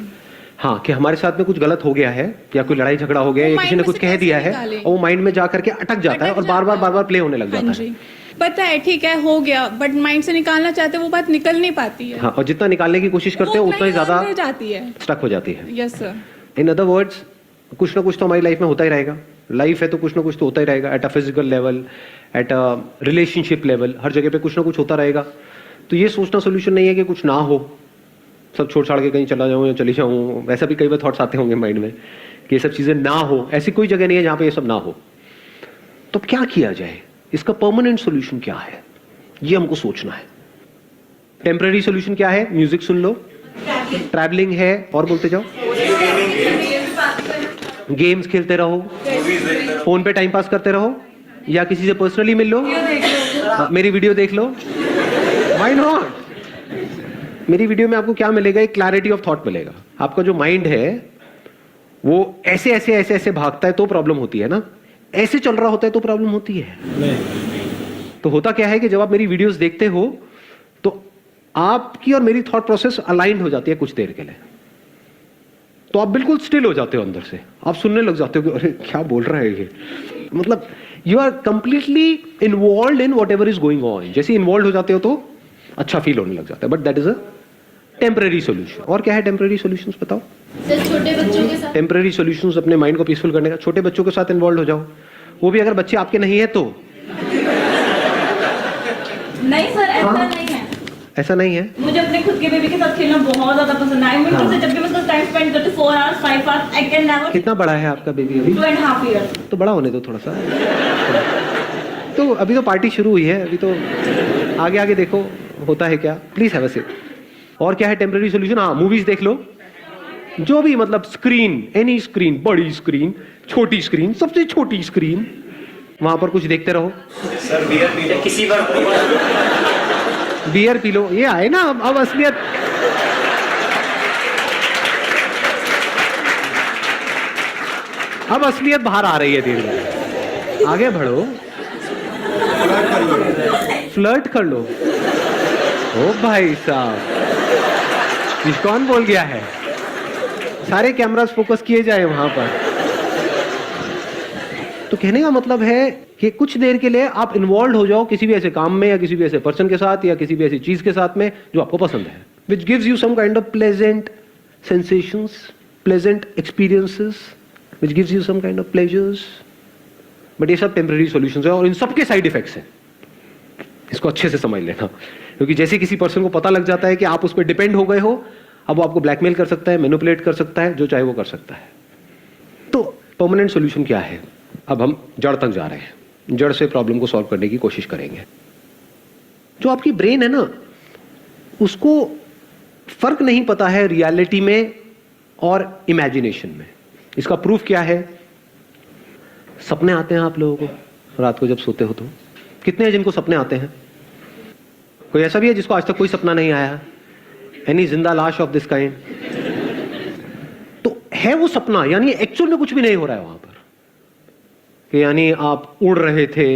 हाँ, कि हमारे साथ में कुछ गलत हो गया है या कोई लड़ाई झगड़ा हो गया या किसी ने कुछ कह दिया है और वो माइंड में जा करके अटक जाता है और बार बार प्ले होने लग जाता है। पता है ठीक है हो गया, बट माइंड से निकालना चाहते वो बात निकल नहीं पाती है। हाँ, और जितना निकालने की कोशिश करते हैं उतना ही ज्यादा जाती है, स्टक हो जाती है। Yes sir. In other words, कुछ ना कुछ तो हमारी लाइफ में होता ही रहेगा। लाइफ है तो कुछ ना कुछ तो होता ही रहेगा, at a physical level, at a relationship level, हर जगह पे कुछ ना कुछ होता रहेगा। तो ये सोचना सोल्यूशन नहीं है कि कुछ ना हो, सब छोड़ छाड़ के कहीं चला जाऊं या चली जाऊं। वैसा भी कई बार थॉट्स आते होंगे माइंड में कि ये सब चीज़ें ना हो। ऐसी कोई जगह नहीं है जहाँ पे ये सब ना हो। तो अब क्या किया जाए, इसका परमानेंट सॉल्यूशन क्या है, ये हमको सोचना है। टेम्पररी सॉल्यूशन क्या है? म्यूजिक सुन लो, ट्रैवलिंग है, और बोलते जाओ, गेम्स खेलते रहो, फोन पे टाइम पास करते रहो, या किसी से पर्सनली मिल लो, मेरी वीडियो देख लो। Why not? मेरी वीडियो में आपको क्या मिलेगा? एक क्लैरिटी ऑफ थॉट मिलेगा। आपका जो माइंड है वो ऐसे ऐसे ऐसे ऐसे भागता है तो प्रॉब्लम होती है ना, ऐसे चल रहा होता है तो प्रॉब्लम होती है। तो होता क्या है कि जब आप मेरी वीडियोस देखते हो तो आपकी और मेरी थॉट प्रोसेस अलाइंड हो जाती है कुछ देर के लिए, तो आप बिल्कुल स्टिल हो जाते हो अंदर से, आप सुनने लग जाते हो कि अरे क्या बोल रहा है ये, मतलब you are completely involve in whatever is going on. जैसे इन्वॉल्व हो जाते हो तो अच्छा फील होने लग जाता है, but that is a temporary solution. और क्या है टेम्पररी सॉल्यूशंस बताओ? सर छोटे बच्चों के साथ टेम्पररी सॉल्यूशंस अपने माइंड को पीसफुल करने का, छोटे बच्चों के साथ इन्वॉल्व हो जाओ, वो भी अगर बच्चे आपके नहीं है तो। नहीं सर, ऐसा नहीं है। ऐसा नहीं है? मुझे अपने खुद के बेबी के साथ खेलना बहुत ज्यादा पसंद है। हाँ। जब भी मैं उसका टाइम स्पेंड करती हूँ 4 hours 5 hours, I can never. कितना बड़ा है आपका बेबी अभी? 2.5 years। तो बड़ा होने दो थोड़ा सा। तो अभी तो पार्टी शुरू हुई है, अभी तो आगे आगे देखो होता है क्या। Please have a seat. और क्या है टेम्पररी सॉल्यूशन? हाँ, मूवीज देख लो, जो भी, मतलब स्क्रीन, एनी स्क्रीन, बड़ी स्क्रीन, छोटी स्क्रीन, सबसे छोटी स्क्रीन, वहां पर कुछ देखते रहो। सर बियर पी लो किसी बार, बियर पी लो, ये आए ना अब असलियत। अब असलियत बाहर आ रही है धीरे धीरे। आगे बढ़ो, फ्लर्ट कर लो। ओ भाई साहब, ये कौन बोल गया है? सारे कैमरास फोकस किए जाए वहां पर। तो कहने का मतलब है कि कुछ देर के लिए आप इन्वॉल्व हो जाओ किसी भी ऐसे काम में, या किसी भी ऐसे पर्सन के साथ, या किसी भी ऐसी चीज के साथ में जो आपको पसंद है, which gives you some kind of pleasant sensations, pleasant experiences, which gives you some kind of pleasures. But ये सब टेम्पररी सॉल्यूशंस है और इन सबके साइड इफेक्ट्स हैं। इसको अच्छे से समझ लेना, क्योंकि जैसे किसी पर्सन को पता लग जाता है कि आप उस पर डिपेंड हो गए हो, अब वो आपको ब्लैकमेल कर सकता है, मैनिपुलेट कर सकता है, जो चाहे वो कर सकता है। तो परमानेंट सॉल्यूशन क्या है? अब हम जड़ तक जा रहे हैं, जड़ से प्रॉब्लम को सॉल्व करने की कोशिश करेंगे। जो आपकी ब्रेन है ना, उसको फर्क नहीं पता है रियलिटी में और इमेजिनेशन में। इसका प्रूफ क्या है? सपने आते हैं आप लोगों को रात को जब सोते हो तो? कितने हैं जिनको सपने आते हैं? कोई ऐसा भी है जिसको आज तक कोई सपना नहीं आया? एनी जिंदा लाश ऑफ दिस काइंड? तो है वो सपना, यानी एक्चुअल में कुछ भी नहीं हो रहा है वहां पर, कि यानी आप उड़ रहे थे,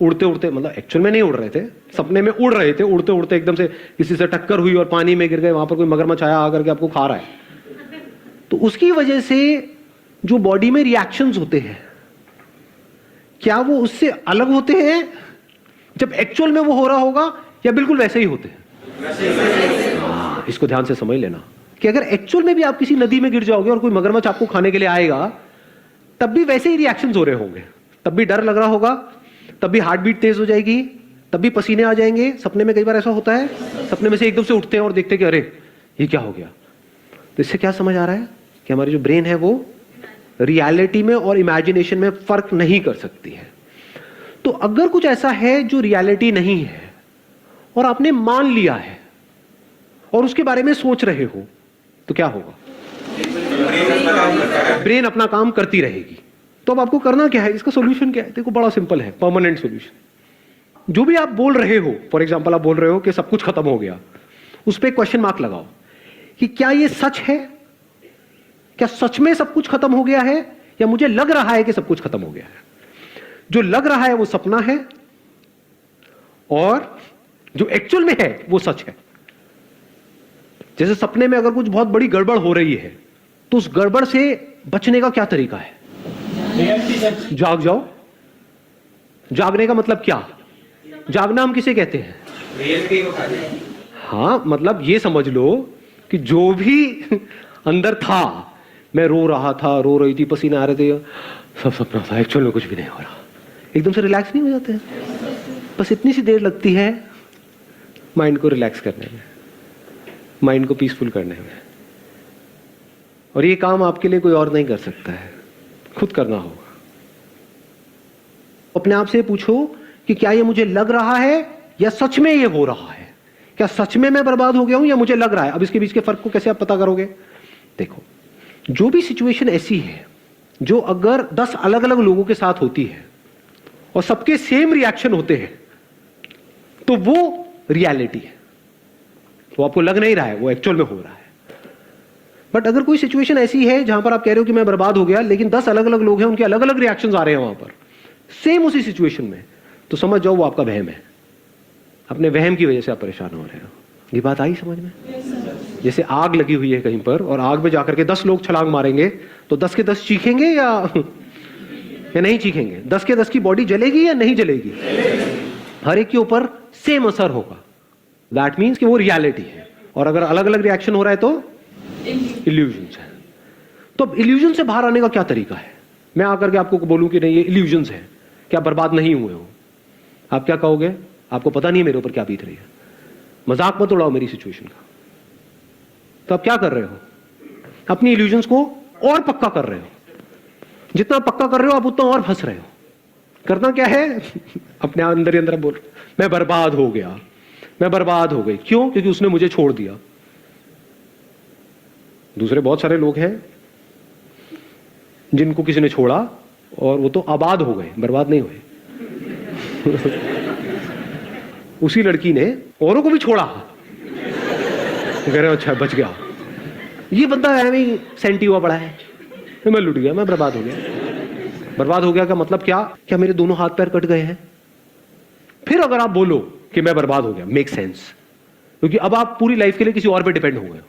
उड़ते उड़ते, मतलब एक्चुअल में नहीं उड़ रहे थे, सपने में उड़ रहे थे, उड़ते उड़ते एकदम से किसी से टक्कर हुई और पानी में गिर गए, वहां पर कोई मगरमच्छ आया आकर के आपको खा रहा है। तो उसकी वजह से जो बॉडी में रिएक्शंस होते हैं, क्या वो उससे अलग होते हैं जब एक्चुअल में वो हो रहा होगा, या बिल्कुल वैसे ही होते हैं? इसको ध्यान से समझ लेना कि अगर एक्चुअल में भी आप किसी नदी में गिर जाओगे और कोई मगरमच्छ आपको खाने के लिए आएगा, तब भी वैसे ही रिएक्शंस हो रहे होंगे, तब भी डर लग रहा होगा, तब भी हार्ट बीट तेज हो जाएगी, तब भी पसीने आ जाएंगे। सपने में कई बार ऐसा होता है, सपने में से एकदम से उठते हैं और देखते हैं कि अरे ये क्या हो गया। तो इससे क्या समझ आ रहा है कि हमारी जो ब्रेन है वो रियलिटी में और इमेजिनेशन में फर्क नहीं कर सकती है। तो अगर कुछ ऐसा है जो रियलिटी नहीं है और आपने मान लिया है और उसके बारे में सोच रहे हो, तो क्या होगा? ब्रेन अपना काम करती रहेगी। तो अब आपको करना क्या है? इसका सॉल्यूशन क्या है? देखो बड़ा सिंपल है, परमानेंट सॉल्यूशन। जो भी आप बोल रहे हो, फॉर एग्जांपल आप बोल रहे हो कि सब कुछ खत्म हो गया, उस पर क्वेश्चन मार्क लगाओ कि क्या ये सच है? क्या सच में सब कुछ खत्म हो गया है, या मुझे लग रहा है कि सब कुछ खत्म हो गया है? जो लग रहा है वो सपना है, और जो एक्चुअल में है वो सच है। जैसे सपने में अगर कुछ बहुत बड़ी गड़बड़ हो रही है, तो उस गड़बड़ से बचने का क्या तरीका है? जाग जाओ। जागने का मतलब क्या? जागना हम किसे कहते हैं? रियलिटी को खा जाए। हाँ, मतलब ये समझ लो कि जो भी अंदर था, मैं रो रहा था, रो रही थी, पसीने आ रहे थे, सब सपना था, एक्चुअल में कुछ भी नहीं हो रहा। एकदम से रिलैक्स नहीं हो जाते हैं? बस इतनी सी देर लगती है माइंड को रिलैक्स करने में, माइंड को पीसफुल करने में। और ये काम आपके लिए कोई और नहीं कर सकता है, खुद करना होगा। और अपने आप से पूछो कि क्या ये मुझे लग रहा है या सच में ये हो रहा है, क्या सच में मैं बर्बाद हो गया हूं या मुझे लग रहा है। अब इसके बीच के फर्क को कैसे आप पता करोगे? देखो, जो भी सिचुएशन ऐसी है जो अगर 10 अलग अलग लोगों के साथ होती है और सबके सेम रिएक्शन होते हैं तो वो रियलिटी है, वो आपको लग नहीं रहा है, वो एक्चुअल में हो रहा है। बट अगर कोई सिचुएशन ऐसी है जहां पर आप कह रहे हो कि मैं बर्बाद हो गया, लेकिन 10 अलग अलग लोग हैं, उनके अलग अलग रिएक्शंस आ रहे हैं वहां पर सेम उसी सिचुएशन में, तो समझ जाओ वो आपका वहम है। अपने वहम की वजह से आप परेशान हो रहे हो। ये बात आई समझ में? जैसे आग लगी हुई है कहीं पर और आग में जाकर के 10 लोग छलांग मारेंगे तो 10 के 10 चीखेंगे या नहीं चीखेंगे? 10 के 10 की बॉडी जलेगी या नहीं जलेगी? हर एक के ऊपर सेम असर होगा। दैट मीन्स कि वो रियलिटी है। और अगर अलग अलग रिएक्शन हो रहा है तो इल्यूजन है। तो अब इल्यूजन से बाहर आने का क्या तरीका है? मैं आकर के आपको बोलूं कि नहीं ये इल्यूजन है, क्या बर्बाद नहीं हुए हो, आप क्या कहोगे? आपको पता नहीं है मेरे ऊपर क्या बीत रही है, मजाक मत उड़ाओ मेरी सिचुएशन का। तो आप क्या कर रहे हो? अपनी इल्यूजन्स को और पक्का कर रहे हो। जितना पक्का कर रहे हो आप उतना और फंस रहे हो। करना क्या है? अपने अंदर ही अंदर बोल, मैं बर्बाद हो गया, मैं बर्बाद हो गई। क्यों? क्योंकि उसने मुझे छोड़ दिया। दूसरे बहुत सारे लोग हैं जिनको किसी ने छोड़ा और वो तो आबाद हो गए, बर्बाद नहीं हुए। उसी लड़की ने औरों को भी छोड़ा, कह रहे अच्छा बच गया। ये बंदा है सेंटी हुआ पड़ा है, मैं लुट गया, मैं बर्बाद हो गया। बर्बाद हो गया का मतलब क्या? क्या मेरे दोनों हाथ पैर कट गए हैं? फिर अगर आप बोलो कि मैं बर्बाद हो गया, मेक सेंस, क्योंकि अब आप पूरी लाइफ के लिए किसी और पे डिपेंड हो गए हो,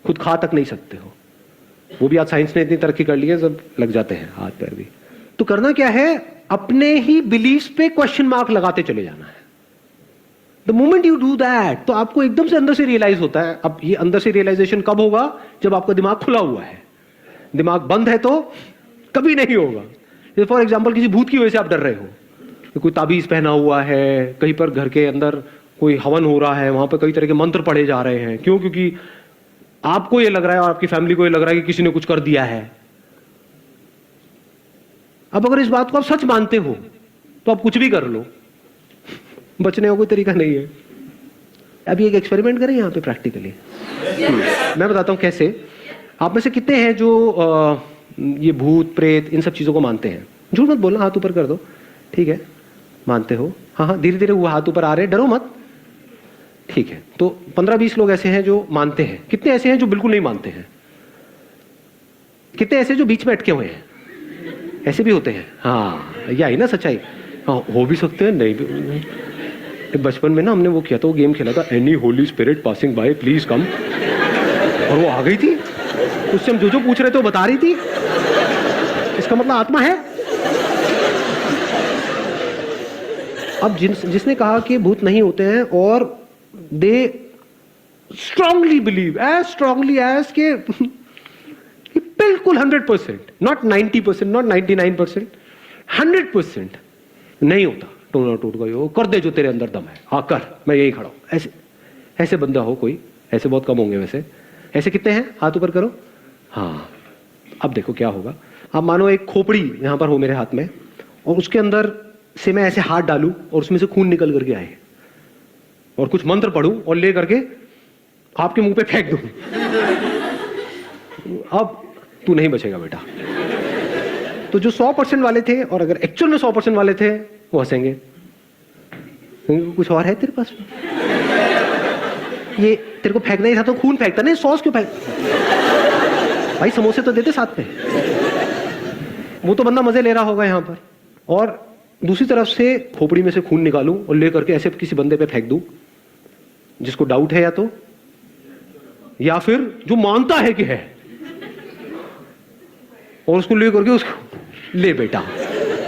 खुद खा तक नहीं सकते हो। वो भी आज साइंस ने इतनी तरक्की कर ली है, सब लग जाते हैं हाथ पैर भी। तो करना क्या है? अपने ही बिलीफ्स पे क्वेश्चन मार्क लगाते चले जाना है। The moment you do that, तो आपको एकदम से अंदर से रियलाइज होता है। अब ये अंदर से रियलाइजेशन कब होगा? जब आपका दिमाग खुला हुआ है। दिमाग बंद है तो कभी नहीं होगा। जैसे फॉर एग्जाम्पल किसी भूत की वजह से आप डर रहे हो, तो कोई ताबीज पहना हुआ है, कहीं पर घर के अंदर कोई हवन हो रहा है, वहां पर कई तरह के मंत्र पढ़े जा रहे हैं। क्यों? क्योंकि आपको ये लग रहा है और आपकी फैमिली को ये लग रहा है कि किसी ने कुछ कर दिया है। अब अगर इस बात को आप सच मानते हो तो आप कुछ भी कर लो, बचने का कोई तरीका नहीं है। अभी एक एक्सपेरिमेंट करें यहाँ पे प्रैक्टिकली। मैं बताता हूँ कैसे। आप में से कितने हैं जो ये भूत प्रेत इन सब चीजों को मानते हैं? झूठ मत बोलना, हाथ ऊपर कर दो। ठीक है, मानते हो? हाँ हाँ, धीरे धीरे वो हाथ ऊपर आ रहे हैं, डरो मत। ठीक है, तो 15-20 लोग ऐसे हैं जो मानते हैं। कितने ऐसे हैं जो बिल्कुल नहीं मानते हैं? कितने ऐसे जो बीच में अटके हुए हैं? ऐसे भी होते हैं। हाँ, यही ना सच्चाई। हाँ, हो भी सकते हैं, नहीं भी। बचपन में ना हमने वो किया था, वो गेम खेला था, any Holi spirit passing by please come, और वो आ गई थी। उससे हम जो पूछ रहे थे वो बता रही थी। इसका मतलब आत्मा है। अब जिसने कहा कि भूत नहीं होते हैं और they strongly believe, as strongly as के बिल्कुल 100%, नॉट 90%, नॉट 99%, 100% नहीं होता। टूना टूट गई हो, कर दे जो तेरे अंदर दम है, हाँ कर, मैं यही खड़ा हूं। ऐसे ऐसे बंदा हो कोई? ऐसे बहुत कम होंगे वैसे। ऐसे कितने हैं? हाथ ऊपर करो। हाँ, अब देखो क्या होगा। अब मानो एक खोपड़ी यहां पर हो मेरे हाथ में, और उसके अंदर से मैं ऐसे हाथ डालूं और उसमें से खून निकल करके आए, और कुछ मंत्र पढ़ूं और ले करके आपके मुंह पे फेंक दूं। अब तू नहीं बचेगा बेटा। तो जो 100% वाले थे और अगर एक्चुअल में 100% वाले थे वो हंसेंगे, कुछ और है तेरे पास? ये तेरे को फेंकना ही था तो खून फेंकता, नहीं सॉस क्यों फेंक? भाई समोसे तो देते साथ में। वो तो बंदा मजे ले रहा होगा यहां पर। और दूसरी तरफ से खोपड़ी में से खून निकालूं और ले करके ऐसे किसी बंदे पे फेंक दूं जिसको डाउट है या फिर जो मानता है कि है, और उसको ले करके उसको ले बेटा,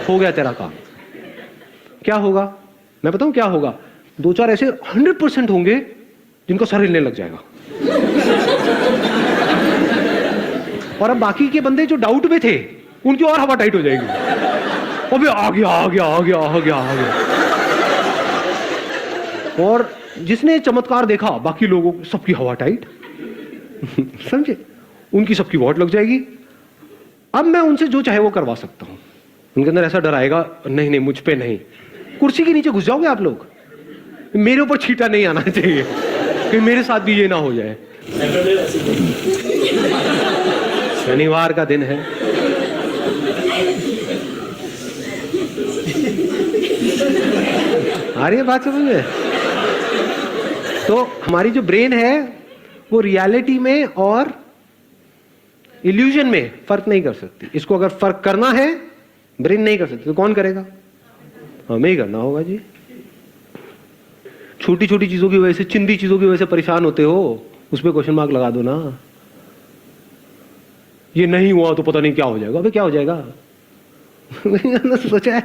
हो गया तेरा काम। क्या होगा मैं बताऊं क्या होगा? 2-4 ऐसे 100% होंगे जिनका सर हिलने लग जाएगा, और अब बाकी के बंदे जो डाउट में थे उनकी और हवा टाइट हो जाएगी। अबे आ गया आ गया आ गया आ गया आ गया। और जिसने चमत्कार देखा बाकी लोगों सबकी हवा टाइट, समझे? उनकी सबकी वॉट लग जाएगी। अब मैं उनसे जो चाहे वो करवा सकता हूं। उनके अंदर ऐसा डर आएगा, नहीं नहीं मुझ पे नहीं। कुर्सी के नीचे घुस जाओगे आप लोग, मेरे ऊपर छींटा नहीं आना चाहिए कि मेरे साथ भी ये ना हो जाए। शनिवार का दिन है, आ रही है बात समझ में? तो हमारी जो ब्रेन है वो रियलिटी में और इल्यूजन में फर्क नहीं कर सकती। इसको अगर फर्क करना है ब्रेन नहीं कर सकती, तो कौन करेगा? हमें ही करना होगा जी। छोटी छोटी चीजों की वजह से, चिंदी चीजों की वजह से परेशान होते हो, उस पर क्वेश्चन मार्क लगा दो ना। ये नहीं हुआ तो पता नहीं क्या हो जाएगा। अबे क्या हो जाएगा? सोचा है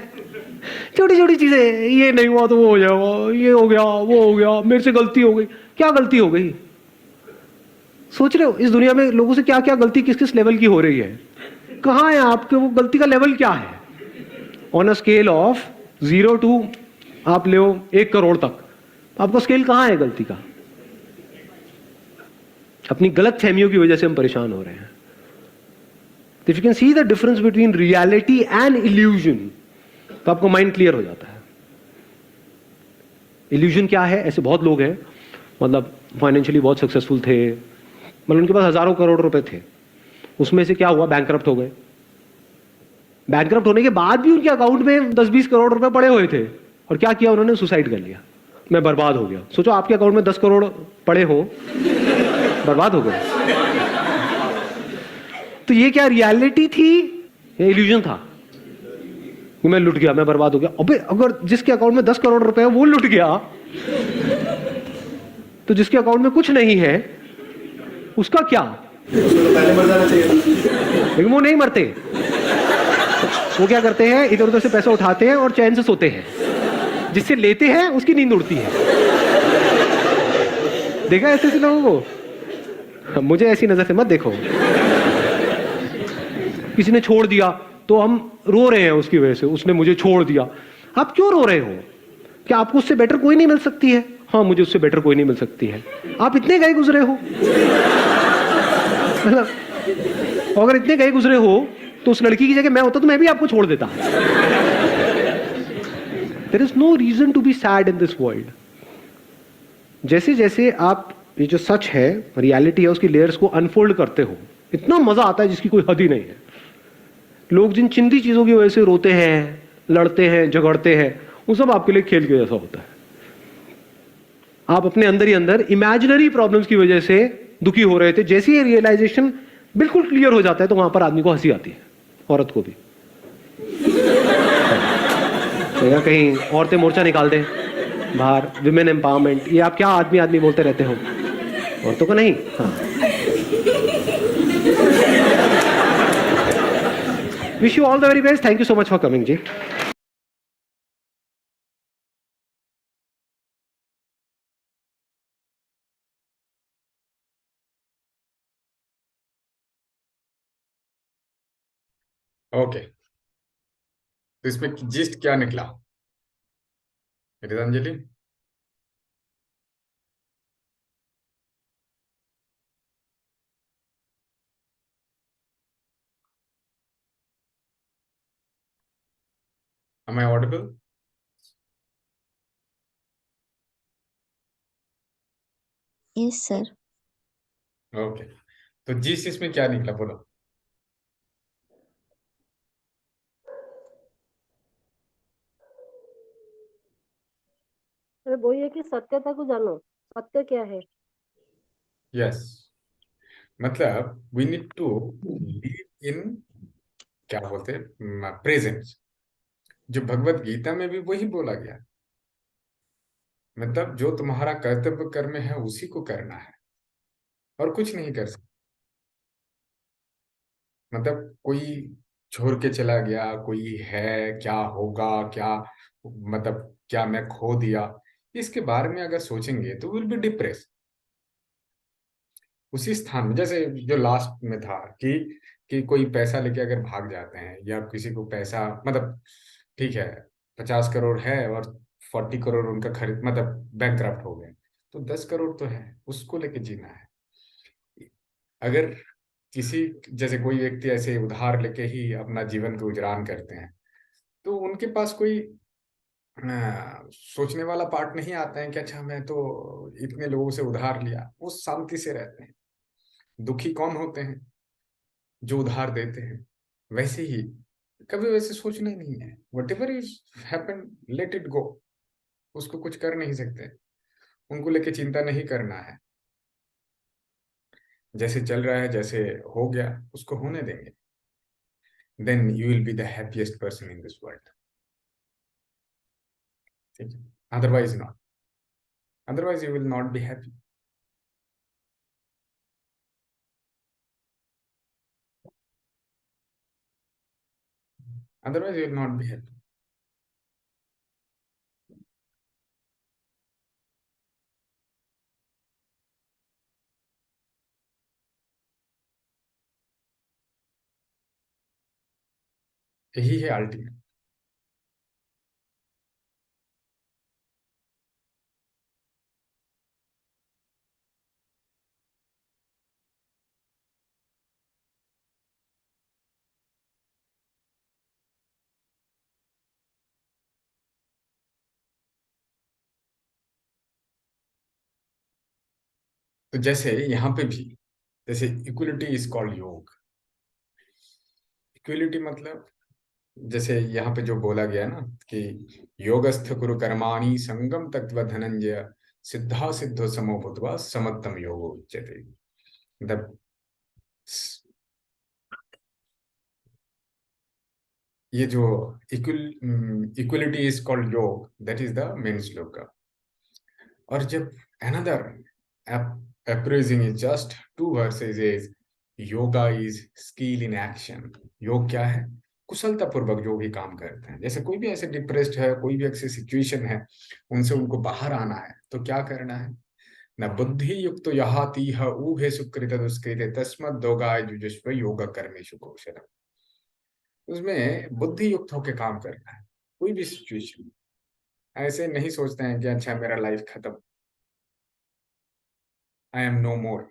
छोटी छोटी चीजें, ये नहीं हुआ तो वो हो जाएगा, ये हो गया वो हो गया, मेरे से गलती हो गई। क्या गलती हो गई? सोच रहे हो इस दुनिया में लोगों से क्या क्या गलती किस किस लेवल की हो रही है? कहाँ है आपके वो गलती का लेवल क्या है? On a scale of 0 to आप ले 1 करोड़ तक, आपका स्केल कहाँ है गलती का? अपनी गलत फहमियों की वजह से हम परेशान हो रहे हैं। If you can see the difference between reality and illusion, तो आपको माइंड क्लियर हो जाता है। इल्यूजन क्या है? ऐसे बहुत लोग हैं, मतलब फाइनेंशियली बहुत सक्सेसफुल थे, मतलब उनके पास हजारों करोड़ रुपए थे, उसमें से क्या हुआ? बैंकरप्ट हो गए। बैंकरप्ट होने के बाद भी उनके अकाउंट में 10-20 करोड़ रुपए पड़े हुए थे, और क्या किया उन्होंने? सुसाइड कर लिया। मैं बर्बाद हो गया। सोचो आपके अकाउंट में 10 करोड़ पड़े हो, बर्बाद हो गए। तो ये क्या रियलिटी थी या इल्यूजन था? कि मैं लुट गया, मैं बर्बाद हो गया। अबे अगर जिसके अकाउंट में 10 करोड़ रुपए है वो लुट गया, तो जिसके अकाउंट में कुछ नहीं है उसका क्या? तो पहले मर जाना चाहिए। लेकिन वो नहीं मरते। वो क्या करते हैं? इधर उधर से पैसा उठाते हैं और चैन से सोते हैं। जिससे लेते हैं उसकी नींद उड़ती है। देखा ऐसे ऐसे लोगों को? मुझे ऐसी नजर से मत देखो। किसी ने छोड़ दिया तो हम रो रहे हैं उसकी वजह से, उसने मुझे छोड़ दिया। आप क्यों रो रहे हो? क्या आपको उससे बेटर कोई नहीं मिल सकती है? हाँ, मुझे उससे बेटर कोई नहीं मिल सकती है। आप इतने गए गुजरे हो, अगर इतने गए गुजरे हो तो उस लड़की की जगह मैं होता तो मैं भी आपको छोड़ देता। There is no reason to be sad in this world. जैसे जैसे आप ये जो सच है, रियलिटी है, उसकी लेयर्स को अनफोल्ड करते हो, इतना मजा आता है जिसकी कोई हद ही नहीं है। लोग जिन चिंदी चीजों की वजह से रोते हैं, लड़ते हैं, झगड़ते हैं, वो सब आपके लिए खेल के जैसा होता है। आप अपने अंदर ही अंदर इमेजिनरी प्रॉब्लम्स की वजह से दुखी हो रहे थे। जैसे ही रियलाइजेशन बिल्कुल क्लियर हो जाता है तो वहां पर आदमी को हंसी आती है, औरत को भी। तो या कहीं औरतें मोर्चा निकाल दें बाहर, विमेन एम्पावरमेंट, ये आप क्या आदमी आदमी बोलते रहते हो? औरतों को नहीं। हाँ, wish you all the very best. Thank you so much for coming जी। ओके, तो इसमें जिस्ट क्या निकला Ritanjali? Am I audible? Yes sir. Okay, तो जिस इसमें क्या निकला बोलो। अरे वो ये कि सत्यता को जानो, सत्य क्या है। यस, मतलब we need to live in, क्या बोलते हैं, प्रेजेंस। जो भगवत गीता में भी वही बोला गया, मतलब जो तुम्हारा कर्तव्य कर्म है उसी को करना है और कुछ नहीं कर सकते। मतलब कोई छोड़ के चला गया, कोई है, क्या होगा, क्या मतलब क्या मैं खो दिया, इसके बारे में अगर सोचेंगे तो विल बी डिप्रेस। उसी स्थान में जैसे जो लास्ट में था कि कोई पैसा लेके अगर भाग जाते हैं, या किसी को पैसा, मतलब ठीक है 50 करोड़ है और 40 करोड़ उनका खरीद, मतलब बैंकक्रप्ट हो गए, तो 10 करोड़ तो है, उसको लेके जीना है। अगर किसी, जैसे कोई व्यक्ति ऐसे उधार लेके ही अपना जीवन को गुजरान करते हैं, तो उनके पास कोई सोचने वाला पार्ट नहीं आता है कि अच्छा मैं तो इतने लोगों से उधार लिया। वो शांति से रहते हैं। दुखी कौन होते हैं? जो उधार देते हैं। वैसे ही कभी वैसे सोचना ही नहीं है। What ever is happen, let it go. उसको कुछ कर नहीं सकते। उनको लेके चिंता नहीं करना है। जैसे चल रहा है, जैसे हो गया, उसको होने देंगे। Then you will be the happiest person in this world. ठीक है? Otherwise not. Otherwise you will not be happy. Otherwise, you will not be happy. यही है अल्टीमेट। तो जैसे यहाँ पे भी, जैसे इक्वलिटी इज कॉल्ड योग। इक्वलिटी मतलब जैसे यहाँ पे जो बोला गया ना कि योगस्थ कुरु कर्माणि संगम तत्व धनंजय सिद्धा सिद्धो समो भूत्वा समत्तम योगो उच्यते। मतलब ये जो इक्वलिटी इज कॉल्ड योग, दैट इज द मेन श्लोक का। और जब another appraising is just 2 verses is yoga is skill in action। योग क्या है? कुशलता पूर्वक जो भी काम करते हैं। जैसे कोई भी ऐसे डिप्रेस्ड है, कोई भी ऐसी सिचुएशन है, उनसे उनको बाहर आना है, तो क्या करना है? न बुद्धि युक्त यहातीह ऊहे सुकृत दुष्कृत तस्मद् दोगाय जुजुष्व योग कर्मेषु कौशलम्। उसमें बुद्धि युक्त होकर काम करना है। कोई भी सिचुएशन ऐसे नहीं सोचते हैं कि अच्छा मेरा लाइफ खत्म, आई एम नो मोर।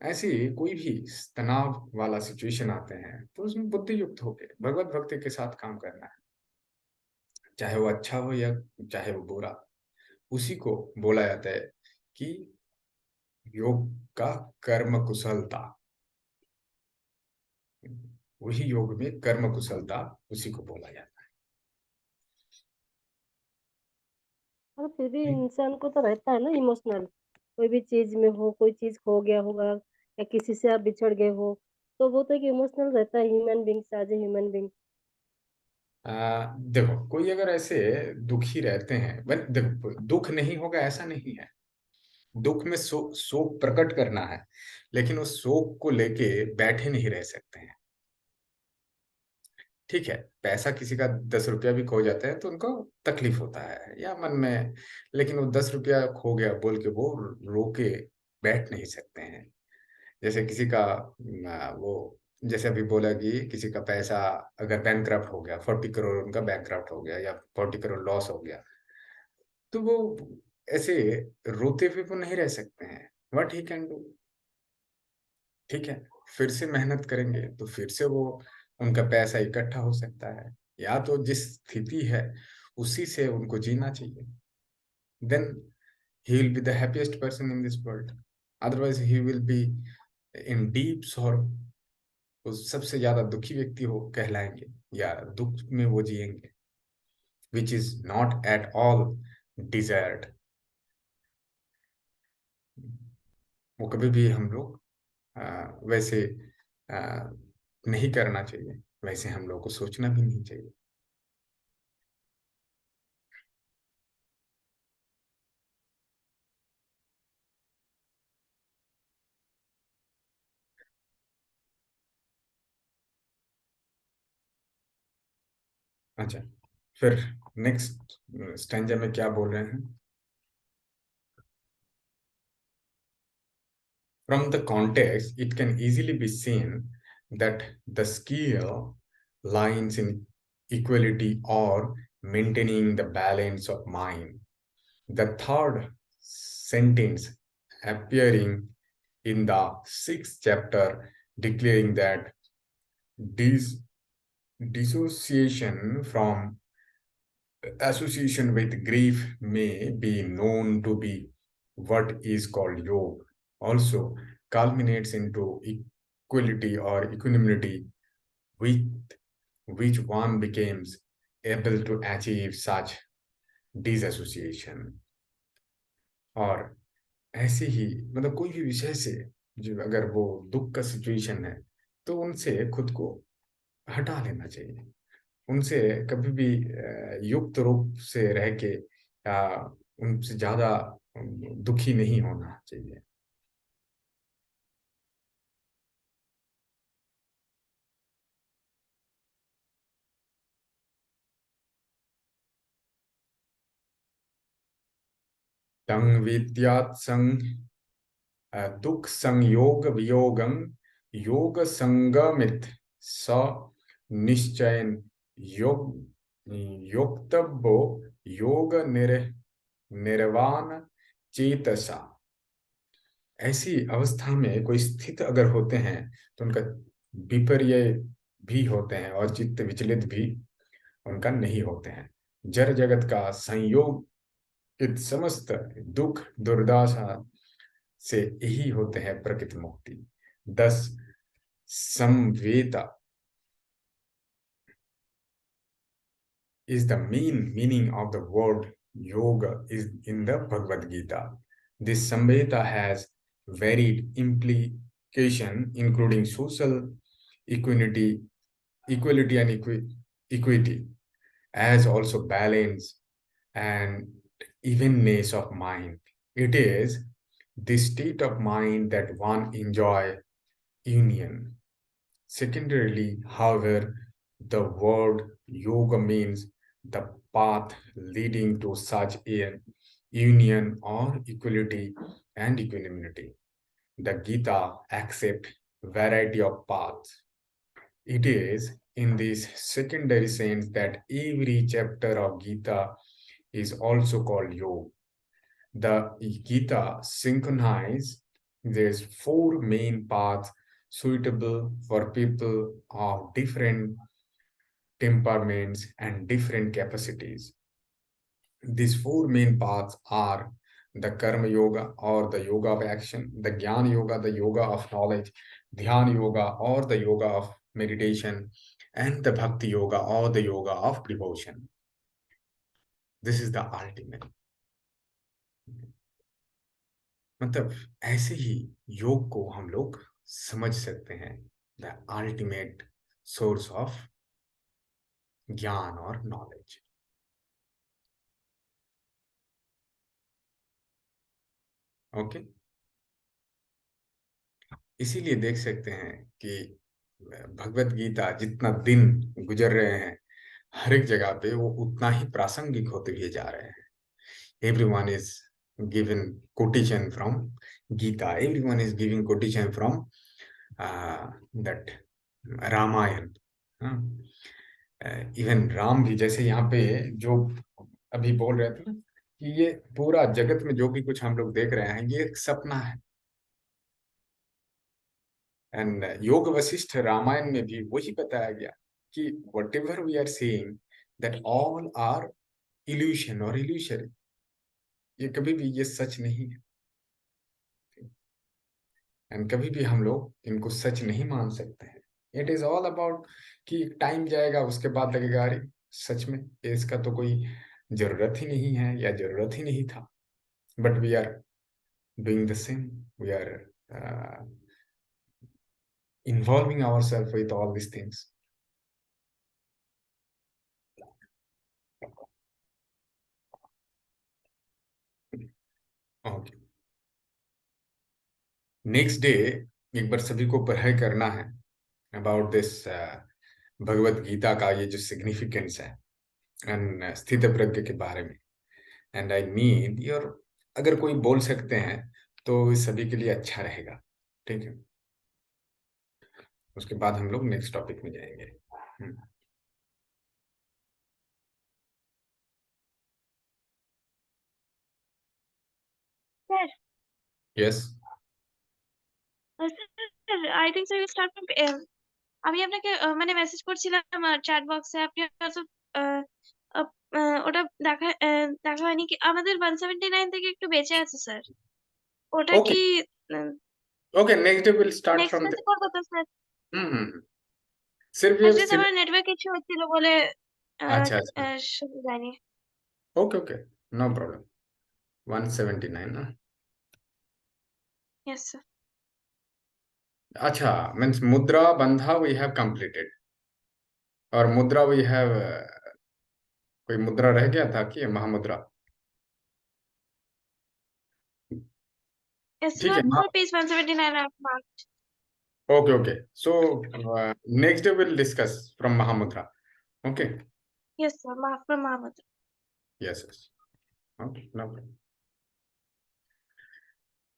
ऐसी कोई भी तनाव वाला सिचुएशन आते हैं तो उसमें बुद्धि युक्त होकर भगवत भक्ति के साथ काम करना है। चाहे वो अच्छा हो या चाहे वो बुरा, उसी को बोला जाता है कि योग का कर्म कुशलता। वही योग में कर्म कुशलता, उसी को बोला जाता और फिर भी है। इंसान को तो रहता है ना इमोशनल। कोई भी चीज में हो, कोई चीज खो गया होगा या किसी से आप बिछड़ गए हो, तो वो तो एक इमोशनल रहता है human being as a human being. देखो कोई अगर ऐसे दुखी रहते हैं, देखो दुख नहीं होगा ऐसा नहीं है। दुख में शोक प्रकट करना है, लेकिन उस शोक को लेके बैठे नहीं रह सकते हैं। ठीक है, पैसा किसी का 10 रुपया भी खो जाता है तो उनको तकलीफ होता है या मन में, लेकिन वो 10 रुपया खो गया बोल के वो रो के बैठ नहीं सकते हैं। जैसे किसी का वो, जैसे अभी बोला कि किसी का पैसा अगर बैंकक्रप्ट हो गया, 40 करोड़ उनका बैंकक्रप्ट हो गया या 40 करोड़ लॉस हो गया, तो वो ऐसे रोते हुए वो नहीं रह सकते हैं। What he can do? ठीक है, फिर से मेहनत करेंगे तो फिर से वो उनका पैसा इकट्ठा हो सकता है, या तो जिस स्थिति है उसी से उनको जीना चाहिए। Then he will be the happiest person in this world. Otherwise he will be in deep sorrow. वो सबसे ज्यादा दुखी व्यक्ति हो कहलाएंगे या दुख में वो जिएंगे, which is not at all desired. वो कभी भी हम लोग वैसे नहीं करना चाहिए, वैसे हम लोग को सोचना भी नहीं चाहिए। अच्छा, फिर नेक्स्ट स्टैंजा में क्या बोल रहे हैं? From the context, it can easily be seen that the skill lies in equality or maintaining the balance of mind. The third sentence appearing in the 6th chapter declaring that these dissociation from association with grief may be known to be what is called yoga, also culminates into equality or equanimity with which one becomes able to achieve such disassociation. और ऐसे ही मतलब कोई भी विषय से जो अगर वो दुख का सिचुएशन है तो उनसे खुद को हटा लेना चाहिए, उनसे कभी भी युक्त रूप से रह के उनसे ज्यादा दुखी नहीं होना चाहिए। तंग विद्यात् संग दुख संयोग वियोगं योग संगमित स निश्चयन योग योक्तव्यो योग निर्वाण चेतसा। ऐसी अवस्था में कोई स्थित अगर होते हैं तो उनका विपर्य भी होते हैं और चित्त विचलित भी उनका नहीं होते हैं। जड़ जगत का संयोग इत समस्त दुख दुर्दशा से यही होते हैं प्रकृति मुक्ति। दस samveta is the main meaning of the word yoga is in the Bhagavad Gita. This samveta has varied implication including social equality and equity, as also balance and evenness of mind. It is the state of mind that one enjoy union. Secondarily, however, the word yoga means the path leading to such a union or equality and equanimity. The Gita accepts variety of paths. It is in this secondary sense that every chapter of Gita is also called yoga. The Gita synchronizes there's four main paths suitable for people of different temperaments and different capacities. These four main paths are the Karma Yoga or the Yoga of action, the Jnana Yoga, the Yoga of knowledge, Dhyana Yoga or the Yoga of meditation, and the Bhakti Yoga or the Yoga of devotion. This is the ultimate. मतलब ऐसे ही योग को हम लोग समझ सकते हैं the ultimate source of ज्ञान और नॉलेज। ओके, इसीलिए देख सकते हैं कि भगवत गीता जितना दिन गुजर रहे हैं हर एक जगह पे वो उतना ही प्रासंगिक होते हुए जा रहे हैं। Everyone is given quotation from Gita. Everyone is giving quotation from that Ramayana. Even Ram भी जैसे यहाँ पे जो अभी बोल रहे थे ना कि ये पूरा जगत में जो भी कुछ हम लोग देख रहे हैं ये एक सपना है। एंड योग वशिष्ठ रामायण में भी वही बताया गया कि whatever we are seeing that all are illusion or illusory, ये कभी भी ये सच नहीं है। एंड कभी भी हम लोग इनको सच नहीं मान सकते हैं। इट इज ऑल अबाउट कि टाइम जाएगा उसके बाद लगेगा अरे सच में इसका तो कोई जरूरत ही नहीं है या जरूरत ही नहीं था। But we are doing the same, we are involving ourselves with all this things. Okay, next day एक बार सभी को पढ़ाई करना है अबाउट दिस भगवत गीता का ये जो सिग्निफिकेंस है एंड स्थित प्रज्ञ के बारे में। एंड आई नीड योर, अगर कोई बोल सकते हैं तो सभी के लिए अच्छा रहेगा। ठीक है, उसके बाद हम लोग नेक्स्ट टॉपिक में जाएंगे। Sir, yes, sir, I think so. You start from আমি আপনাকে মানে মেসেজ করছিলাম চ্যাট বক্সে, আপনি হয়তো ওটা দেখা হয়নি কি আমাদের 179 থেকে একটু বেঁচে আছে স্যার, ওটা ওকে কি okay next day will start next from ডেতে করবো তো স্যার? हम्म सिर्फ ये অ্যাকচুয়ালি আমার নেটওয়ার্ক ইস্যু হচ্ছিল বলে अच्छा अच्छा জানি। ओके ओके नो प्रॉब्लम 179 ना यस सर। अच्छा मीन्स मुद्रा बंधा वी हैव कंप्लीटेड और मुद्रा वी हैव कोई मुद्रा रह गया था कि महामुद्रा यस ठीक है सर, पेज 179 आप mark. Okay okay so next day will discuss from Mahamudra okay yes sir, माफ from Mohammed. Yes yes okay no problem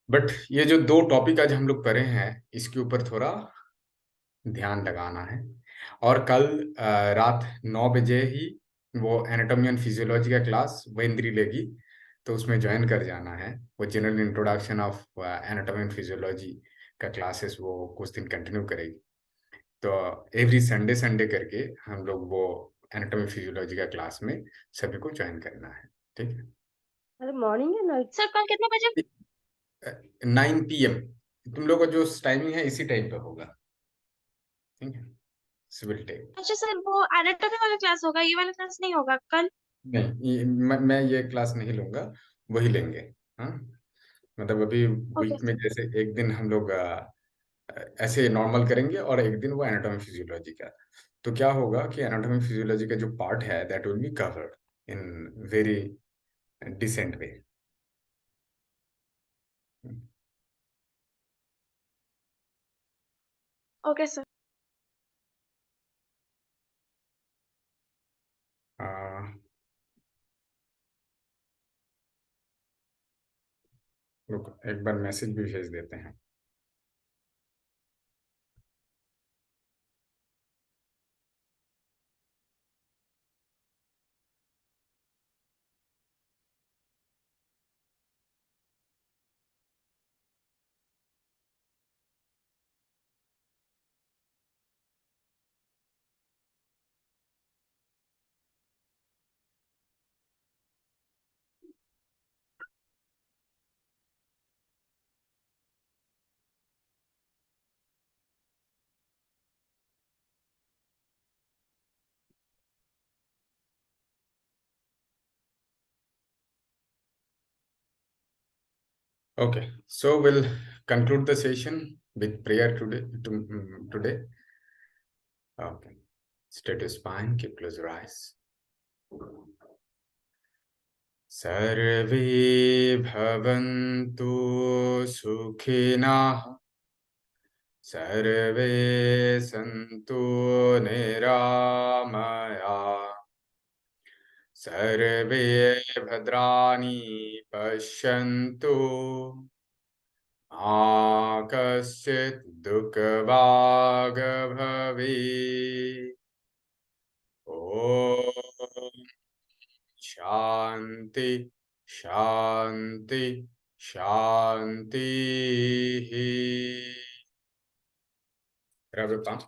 but ये जो दो टॉपिक आज हम लोग पढ़े हैं इसके ऊपर थोड़ा ध्यान लगाना है और कल रात 9 बजे ही वो एनाटॉमी एंड फिजियोलॉजी का क्लास वेंद्री लेगी तो उसमें ज्वाइन कर जाना है। वो general introduction of anatomy and physiology का क्लासेस वो कुछ दिन कंटिन्यू करेगी। तो एवरी संडे संडे करके हम लोग वो एनाटॉमी फिजियोलॉजी का क्लास में सभी को ज्वाइन करना है। ठीक है अरे मॉर्निंग या नाइट? सर कल कितने बजे? 9 PM तुम लोग का जो टाइमिंग है इसी टाइम पे होगा। ठीक है सिविल टेक अच्छा सर, वो एनाटॉमी वाला क्लास होगा, ये वाला क्लास नहीं होगा कल? नहीं मैं ये क्लास नहीं लूंगा वही लेंगे। हाँ मतलब अभी ओके वीक में जैसे एक दिन हम लोग ऐसे नॉर्मल करेंगे और एक दिन वो एनाटॉमी फिजियोलॉजी का। तो क्या होगा कि एनाटॉमी फिजियोलॉजी का जो पार्ट है that will be covered in very decent way. Okay sir. रुको एक बार मैसेज भी भेज देते हैं। Okay, so we'll conclude the session with prayer today. Okay, straight your spine, keep close your eyes. Sarve bhavantu sukhinah, sarve santu niramaya, sarve bhadrani pashyantu. कश्चित् दुःखभाग् भवेत्। ॐ शान्ति शान्ति शान्तिः। Rub your palm.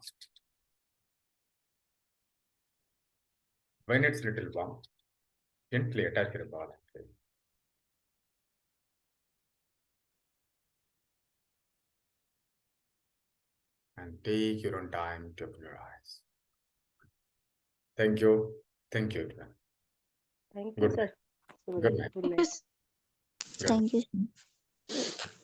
When it's little warm, gently attach your ball. And take your own time to open your eyes. Thank you. Thank you, everyone. Thank you, Good sir. night. Good night. Good night. Thank you.